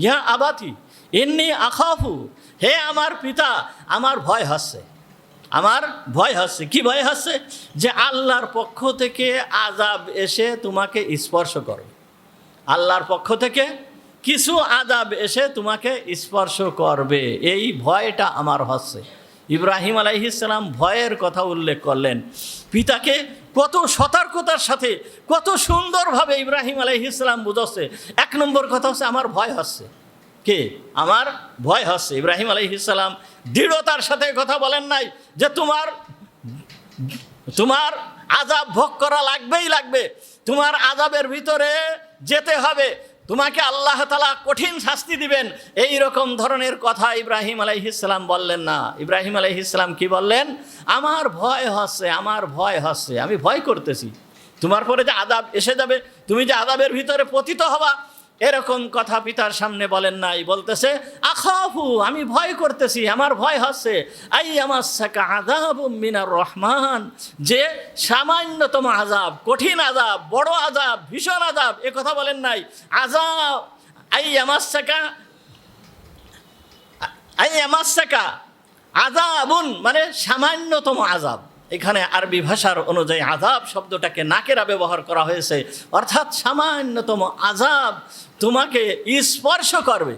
ইয়া আবাতি ইন্নী আখাফু, হে আমার পিতা, আমার ভয় হচ্ছে, আমার ভয় হচ্ছে। কি ভয় হচ্ছে? যে আল্লাহর পক্ষ থেকে আযাব এসে তোমাকে স্পর্শ করবে। আল্লাহর পক্ষ থেকে কিছু আযাব এসে তোমাকে স্পর্শ করবে, এই ভয়টা আমার হচ্ছে। ইব্রাহিম আলাইহিস সালাম ভয়ের কথা উল্লেখ করলেন। পিতাকে কত সতর্কতার সাথে, কত সুন্দরভাবে ইব্রাহিম আলাইহিস সালাম বুঝাচ্ছে। এক নম্বর কথা হচ্ছে আমার ভয় হচ্ছে। কে? আমার ভয় হচ্ছে। ইব্রাহিম আলাইহিস সালাম দৃঢ়তার সাথে কথা বলেন নাই যে তোমার আযাব ভোগ করা লাগবেই লাগবে, তোমার আযাবের ভিতরে যেতে হবে, তোমাকে আল্লাহ তাআলা কঠিন শাস্তি দিবেন, এই রকম ধরনের কথা ইব্রাহিম আলাইহিস সালাম বললেন না। ইব্রাহিম আলাইহিস সালাম কি বললেন? আমার ভয় হচ্ছে, আমার ভয় হচ্ছে, আমি ভয় করতেছি তোমার পরে যে আযাব এসে যাবে, তুমি যে আযাবের ভিতরে পতিত হবা, এরকম কথা পিতার সামনে বলেন নাই। বলতেছে আখাফু, আমি ভয় করতেছি, আমার ভয় হচ্ছে আইয়ামাসসাকা আযাবুম মিনার রহমান, যে সামান্যতম আযাব, কঠিন আযাব, বড় আযাব, ভীষণ আযাব, এ কথা বলেন নাই। আযাব আইয়ামাসসাকা আযাবুন মানে সামান্যতম আযাব। এখানে আরবি ভাষার অনুযায়ী আযাব শব্দটাকে নাকেরা ব্যবহার করা হয়েছে, অর্থাৎ সামান্যতম আযাব তোমাকে স্পর্শ করবে,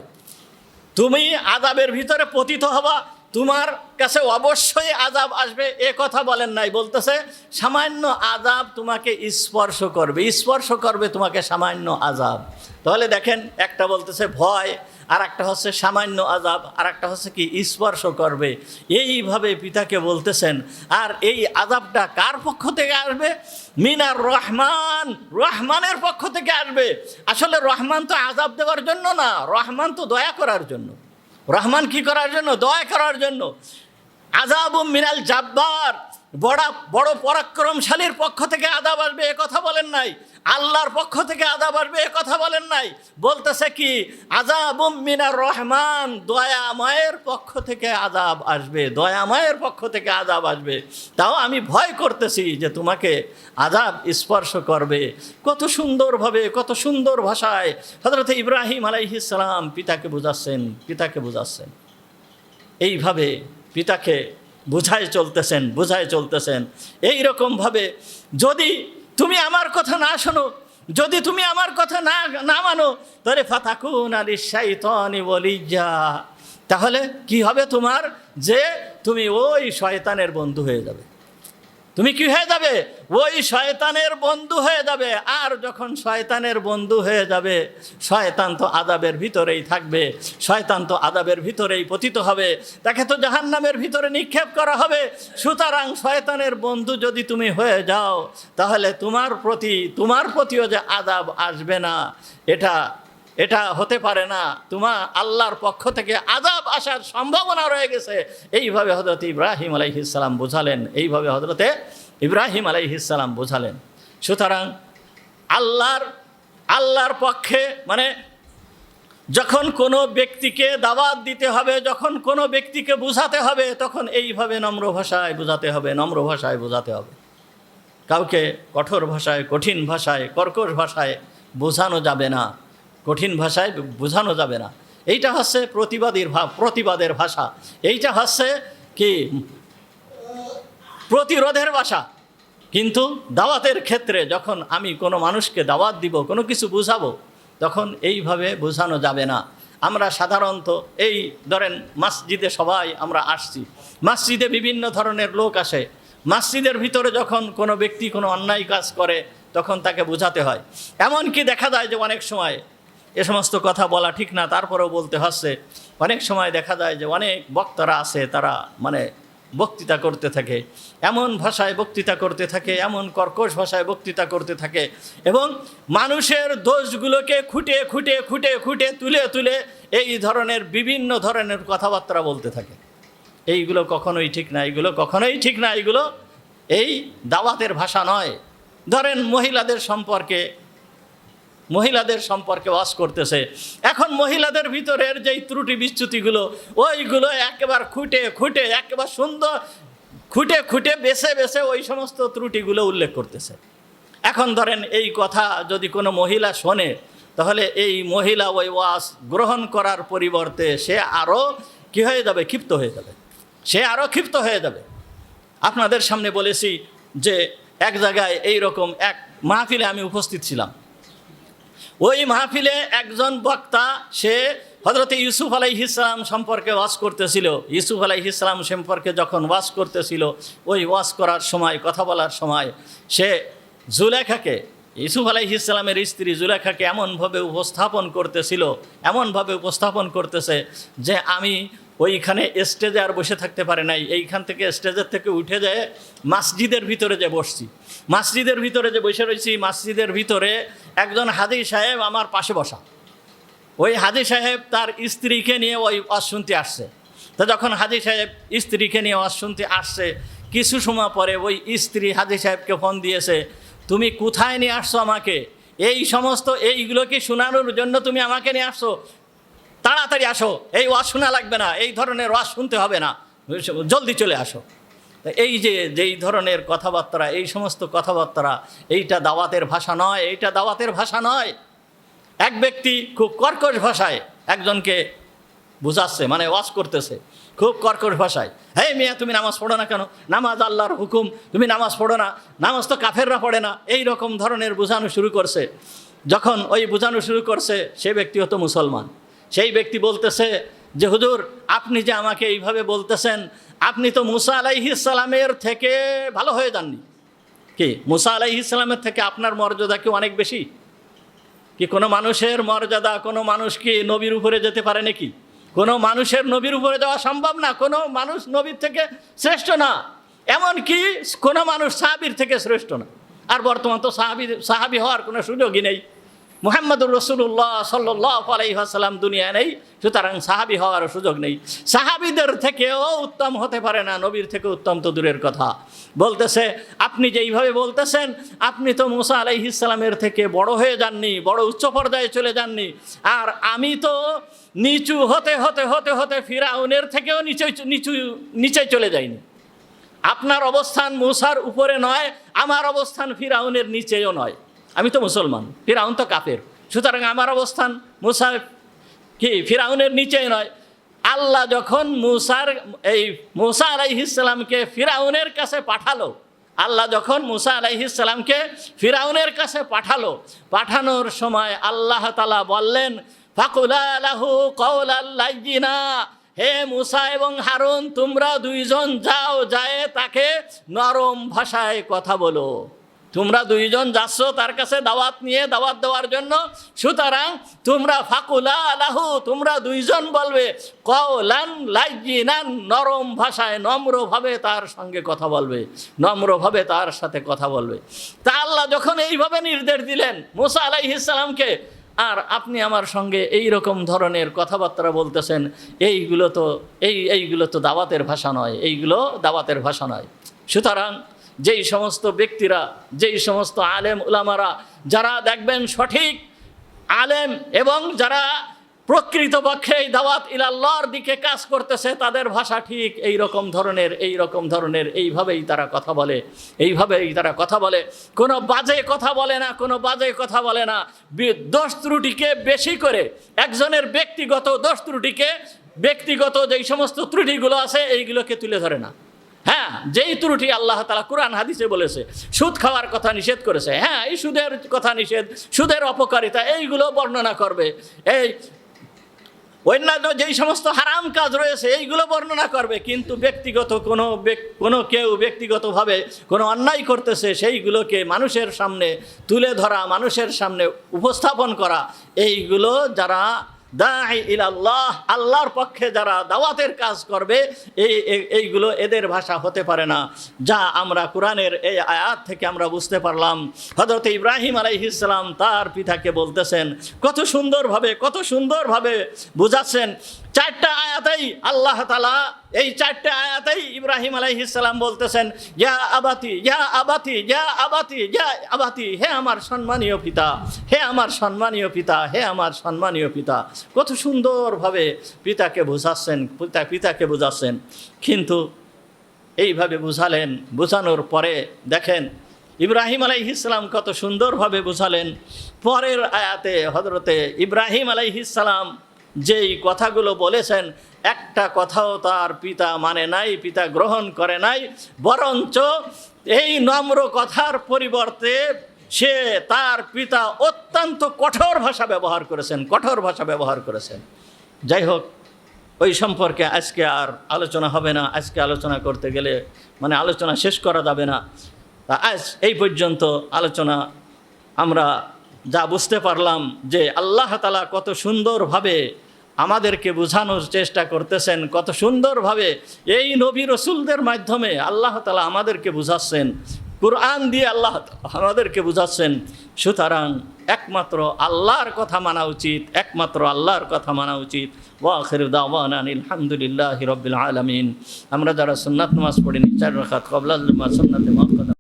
তুমি আযাবের ভিতরে পতিত হবা, তোমার কাছে অবশ্যই আযাব আসবে, এ কথা বলেন নাই। বলতেছে সামান্য আযাব তোমাকে স্পর্শ করবে, স্পর্শ করবে তোমাকে সামান্য আযাব। তাহলে দেখেন, একটা বলতেছে ভয়, আর একটা হচ্ছে সামান্য আযাব, আর একটা হচ্ছে কি স্পর্শ করবে। এইভাবে পিতাকে বলতেছেন। আর এই আযাবটা কার পক্ষ থেকে আসবে? মিনার রহমান, রহমানের পক্ষ থেকে আসবে। আসলে রহমান তো আযাব দেওয়ার জন্য না, রহমান তো দয়া করার জন্য। রহমান কি করার জন্য? দয়া করার জন্য। আযাবুম মিনাল জাব্বার, বড় পরাক্রমশালীর পক্ষ থেকে আযাব আসবে, এ কথা বলেন নাই। আল্লাহর পক্ষ থেকে আযাব আসবে, এ কথা বলেন নাই। বলতেছে কি? আযাবুম মিনার রহমান, দয়াময়ের পক্ষ থেকে আযাব আসবে, দয়াময়ের পক্ষ থেকে আযাব আসবে। তাও আমি ভয় করতেছি যে তোমাকে আযাব স্পর্শ করবে। কত সুন্দরভাবে, কত সুন্দর ভাষায় হযরত ইব্রাহিম আলাইহিস সালাম পিতাকে বুঝাচ্ছেন। এইভাবে পিতাকে বুঝায় চলতেছেন। এই রকমভাবে যদি তুমি আমার কথা না শোনো, যদি তুমি আমার কথা না মানো, তাহলে ফাতাকুনা লিশ-শাইতানি ওয়ালিয়্যা, তাহলে কি হবে তোমার? যে তুমি ওই শয়তানের বন্ধু হয়ে যাবে। তুমি কি হয়ে যাবে? ওই শয়তানের বন্ধু হয়ে যাবে। আর যখন শয়তানের বন্ধু হয়ে যাবে, শয়তান তো আযাবের ভিতরেই থাকবে, শয়তান তো আযাবের ভিতরেই পতিত হবে, তাকে তো জাহান্নামের ভিতরে নিক্ষেপ করা হবে। সুতরাং শয়তানের বন্ধু যদি তুমি হয়ে যাও, তাহলে তোমার প্রতিও যে আযাব আসবে না, এটা হতে পারে না। তোমার আল্লাহর পক্ষ থেকে আযাব আসার সম্ভাবনা রয়ে গেছে। এইভাবে হযরত ইব্রাহিম আলাইহিস সালাম বোঝালেন। সুতরাং আল্লাহর পক্ষে মানে যখন কোনো ব্যক্তিকে দাওয়াত দিতে হবে, যখন কোনো ব্যক্তিকে বোঝাতে হবে, তখন এইভাবে নম্র ভাষায় বোঝাতে হবে। কাউকে কঠোর ভাষায়, কঠিন ভাষায়, কর্কশ ভাষায় বোঝানো যাবে না, কঠিন ভাষায় বোঝানো যাবে না। এইটা হচ্ছে প্রতিবাদের ভাষা, এইটা হচ্ছে কি প্রতিরোধের ভাষা। কিন্তু দাওয়াতের ক্ষেত্রে যখন আমি কোনো মানুষকে দাওয়াত দিব, কোনো কিছু বুঝাবো, তখন এইভাবে বোঝানো যাবে না। আমরা সাধারণত এই ধরেন মসজিদে সবাই আমরা আসছি, মসজিদে বিভিন্ন ধরনের লোক আসে। মসজিদের ভিতরে যখন কোনো ব্যক্তি কোনো অন্যায় কাজ করে, তখন তাকে বোঝাতে হয়। এমনকি দেখা যায় যে অনেক সময় এ সমস্ত কথা বলা ঠিক না, তারপরেও বলতে হচ্ছে। অনেক সময় দেখা যায় যে অনেক বক্তারা আছে, তারা মানে বক্তৃতা করতে থাকে, এমন ভাষায় বক্তৃতা করতে থাকে, এমন কর্কশ ভাষায় বক্তৃতা করতে থাকে, এবং মানুষের দোষগুলোকে খুঁটে খুঁটে খুঁটে খুঁটে তুলে তুলে এই ধরনের বিভিন্ন ধরনের কথাবার্তা বলতে থাকে। এইগুলো কখনোই ঠিক না, এইগুলো কখনোই ঠিক না, এইগুলো এই দাওয়াতের ভাষা নয়। ধরেন মহিলাদের সম্পর্কে ওয়াজ করতেছে, এখন মহিলাদের ভিতরের যেই ত্রুটি বিচ্যুতিগুলো, ওইগুলো একেবারে খুঁটে খুঁটে একেবারে সুন্দর খুঁটে খুঁটে বেছে বেছে ওই সমস্ত ত্রুটিগুলো উল্লেখ করতেছে। এখন ধরেন এই কথা যদি কোনো মহিলা শোনে, তাহলে এই মহিলা ওই ওয়াজ গ্রহণ করার পরিবর্তে সে আরও কী হয়ে যাবে, ক্ষিপ্ত হয়ে যাবে, সে আরও ক্ষিপ্ত হয়ে যাবে। আপনাদের সামনে বলেছি যে এক জায়গায় এই রকম এক মাহফিলে আমি উপস্থিত ছিলাম। ওই মাহফিলে একজন বক্তা, সে হযরত ইউসুফ আলাইহিস সালাম সম্পর্কে ওয়াজ করতেছিল। ইউসুফ আলাইহিস সালাম সম্পর্কে যখন ওয়াজ করতেছিল, ওই ওয়াজ করার সময়, কথা বলার সময় সে জুলেখাকে, ইউসুফ আলাইহিস সালামের স্ত্রী জুলেখাকে এমনভাবে উপস্থাপন করতেছে যে আমি ওইখানে স্টেজে আর বসে থাকতে পারে নাই, এইখান থেকে স্টেজের থেকে উঠে যায় মসজিদের ভিতরে যে বসছি, মসজিদের ভিতরে যে বসে রয়েছি, মসজিদের ভিতরে একজন হাজী সাহেব আমার পাশে বসা। ওই হাজী সাহেব তার স্ত্রীকে নিয়ে ওই ওয়াজ শুনতে আসছে। তো যখন হাজী সাহেব স্ত্রীকে নিয়ে ওয়াজ শুনতে আসছে, কিছু সময় পরে ওই স্ত্রী হাজী সাহেবকে ফোন দিয়েছে, তুমি কোথায় নিয়ে আসছো আমাকে? এইগুলোকে শোনানোর জন্য তুমি আমাকে নিয়ে আসছো? তাড়াতাড়ি আসো, এই ওয়াজ শোনা লাগবে না, এই ধরনের ওয়াজ শুনতে হবে না, জলদি চলে আসো। এই যেই ধরনের কথাবার্তা, এই সমস্ত কথাবার্তা, এইটা দাওয়াতের ভাষা নয়, এইটা দাওয়াতের ভাষা নয়। এক ব্যক্তি খুব কর্কশ ভাষায় একজনকে বুঝাচ্ছে, মানে ওয়াজ করতেছে খুব কর্কশ ভাষায়, হে মিয়া তুমি নামাজ পড়ো না কেন? নামাজ আল্লাহর হুকুম, তুমি নামাজ পড়ো না, নামাজ তো কাফেররা পড়ে না, এই রকম ধরনের বোঝানো শুরু করছে। যখন ওই বোঝানো শুরু করছে, সে ব্যক্তি হতো মুসলমান। সেই ব্যক্তি বলতেছে যে হুজুর, আপনি যে আমাকে এইভাবে বলতেছেন, আপনি তো মুসা আলাইহিস সালামের থেকে ভালো হয়ে যাননি কি? মুসা আলাইহিস সালামের থেকে আপনার মর্যাদা কি অনেক বেশি? কি কোনো মানুষের মর্যাদা, কোনো মানুষ কি নবীর উপরে যেতে পারে নাকি? কোনো মানুষের নবীর উপরে যাওয়া সম্ভব না। কোনো মানুষ নবীর থেকে শ্রেষ্ঠ না, এমনকি কোনো মানুষ সাহাবীর থেকে শ্রেষ্ঠ না। আর বর্তমান তো সাহাবী হওয়ার কোনো সুযোগই নেই। মুহাম্মদুর রাসূলুল্লাহ সাল্লাল্লাহু আলাইহি ওয়াসাল্লাম দুনিয়ায় নেই, সুতরাং সাহাবী হওয়ার সুযোগ নেই। সাহাবীদের থেকেও উত্তম হতে পারে না, নবীর থেকে উত্তম তো দূরের কথা। বলতেছে আপনি যেইভাবে বলতেছেন, আপনি তো মুসা আলাইহিস সালামের থেকে বড় হয়ে যাননি, বড় উচ্চ পর্যায়ে চলে যাননি, আর আমি তো নিচু হতে হতে হতে হতে ফিরাউনের থেকেও নিচে চলে যাইনি। আপনার অবস্থান মুসার উপরে নয়, আমার অবস্থান ফিরাউনের নিচেও নয়। আমি তো মুসলমান, ফিরাউন তো কাফের, সুতরাং আমার অবস্থান ফিরাউনের নিচেই নয়। আল্লাহ যখন মুসা আলাইহিস সালামকে ফিরাউনের কাছে পাঠালো, আল্লাহ যখন মুসা আলাইহিস সালামকে ফিরাউনের কাছে পাঠানোর সময় আল্লাহ তাআলা বললেন, ফাকুলা লাহু কওলাল লাইয়িনা, হে মুসা এবং হারুন, তোমরা দুইজন যাও, যায় তাকে নরম ভাষায় কথা বলো। তোমরা দুইজন যাচ্ছ তার কাছে দাওয়াত দেওয়ার জন্য, সুতরাং তোমরা ফাকুলা লাহু, তোমরা দুইজন বলবে কওলান লাইয়িনান, নরম ভাষায়, নম্রভাবে তার সঙ্গে কথা বলবে, নম্রভাবে তার সাথে কথা বলবে। তা আল্লাহ যখন এইভাবে নির্দেশ দিলেন মুসা আলাইহিস সালামকে, আর আপনি আমার সঙ্গে এই রকম ধরনের কথাবার্তা বলতেছেন, এইগুলো তো দাওয়াতের ভাষা নয়, এইগুলো দাওয়াতের ভাষা নয়। সুতরাং যেই সমস্ত ব্যক্তিরা, যেই সমস্ত আলেম উলামারা, যারা দেখবেন সঠিক আলেম এবং যারা প্রকৃতপক্ষে এই দাওয়াত ইলাল্লাহর দিকে কাজ করতেছে, তাদের ভাষা ঠিক এই রকম ধরনের এইভাবেই তারা কথা বলে, কোনো বাজে কথা বলে না, দোষ ত্রুটিকে বেশি করে, একজনের ব্যক্তিগত যেই সমস্ত ত্রুটিগুলো আছে এইগুলোকে তুলে ধরে না। হ্যাঁ, যেই ত্রুটি আল্লাহ তাআলা কুরআন হাদিসে বলেছে, সুদ খাওয়ার কথা নিষেধ করেছে, হ্যাঁ এই সুদের কথা নিষেধ, সুদের অপকারিতা, এইগুলো বর্ণনা করবে। এই অন্যান্য যেই সমস্ত হারাম কাজ রয়েছে এইগুলো বর্ণনা করবে, কিন্তু ব্যক্তিগত কোনো কেউ ব্যক্তিগতভাবে কোনো অন্যায় করতেছে সেইগুলোকে মানুষের সামনে তুলে ধরা, মানুষের সামনে উপস্থাপন করা, এইগুলো যারা দাঈ ইলাল্লাহ, আল্লাহর পক্ষে যারা দাওয়াতের কাজ করবে, এইগুলো এদের ভাষা হতে পারে না। যা আমরা কোরআনের এই আয়াত থেকে আমরা বুঝতে পারলাম। হযরত ইব্রাহিম আলাইহিস সালাম তার পিতাকে বলতেছেন, কত সুন্দরভাবে বুঝাচ্ছেন। চারটা আয়াতেই আল্লাহ তাআলা, এই চারটা আয়াতেই ইব্রাহিম আলাইহিস সালাম বলতেছেন, ইয়া আবাতি ইয়া আবাতি ইয়া আবাতি ইয়া আবাতি, হে আমার সম্মানীয় পিতা, হে আমার সম্মানীয় পিতা, হে আমার সম্মানীয় পিতা। কত সুন্দরভাবে পিতাকে বোঝাচ্ছেন। কিন্তু এইভাবে বোঝানোর পরে দেখেন ইব্রাহিম আলাইহিস সালাম কত সুন্দরভাবে বোঝালেন। পরের আয়াতে হযরতে ইব্রাহিম আলাইহিস সালাম যেই কথাগুলো বলেছেন, একটা কথাও তার পিতা মানে নাই, পিতা গ্রহণ করে নাই, বরঞ্চ এই নম্র কথার পরিবর্তে তার পিতা অত্যন্ত কঠোর ভাষা ব্যবহার করেছেন। যাই হোক, ওই সম্পর্কে আজকে আর আলোচনা হবে না। আজকে আলোচনা করতে গেলে আলোচনা শেষ করা যাবে না। আজ এই পর্যন্ত আলোচনা আমরা যা বুঝতে পারলাম যে আল্লাহ তাআলা কত সুন্দরভাবে আমাদেরকে বোঝানোর চেষ্টা করতেছেন, কত সুন্দরভাবে এই নবী রাসূলদের মাধ্যমে আল্লাহ তাআলা আমাদেরকে বুঝাচ্ছেন, কুরআন দিয়ে আল্লাহ আমাদেরকে বুঝাচ্ছেন। সুতরাং একমাত্র আল্লাহর কথা মানা উচিত। ওয়া আখিরু দাওয়ানা আলহামদুলিল্লাহি রাব্বিল আলামিন। আমরা যারা সুন্নাত নামাজ পড়ি 4 রাকাত ক্বাবলাল জুমআহ সুন্নাতে মুআক্কাদা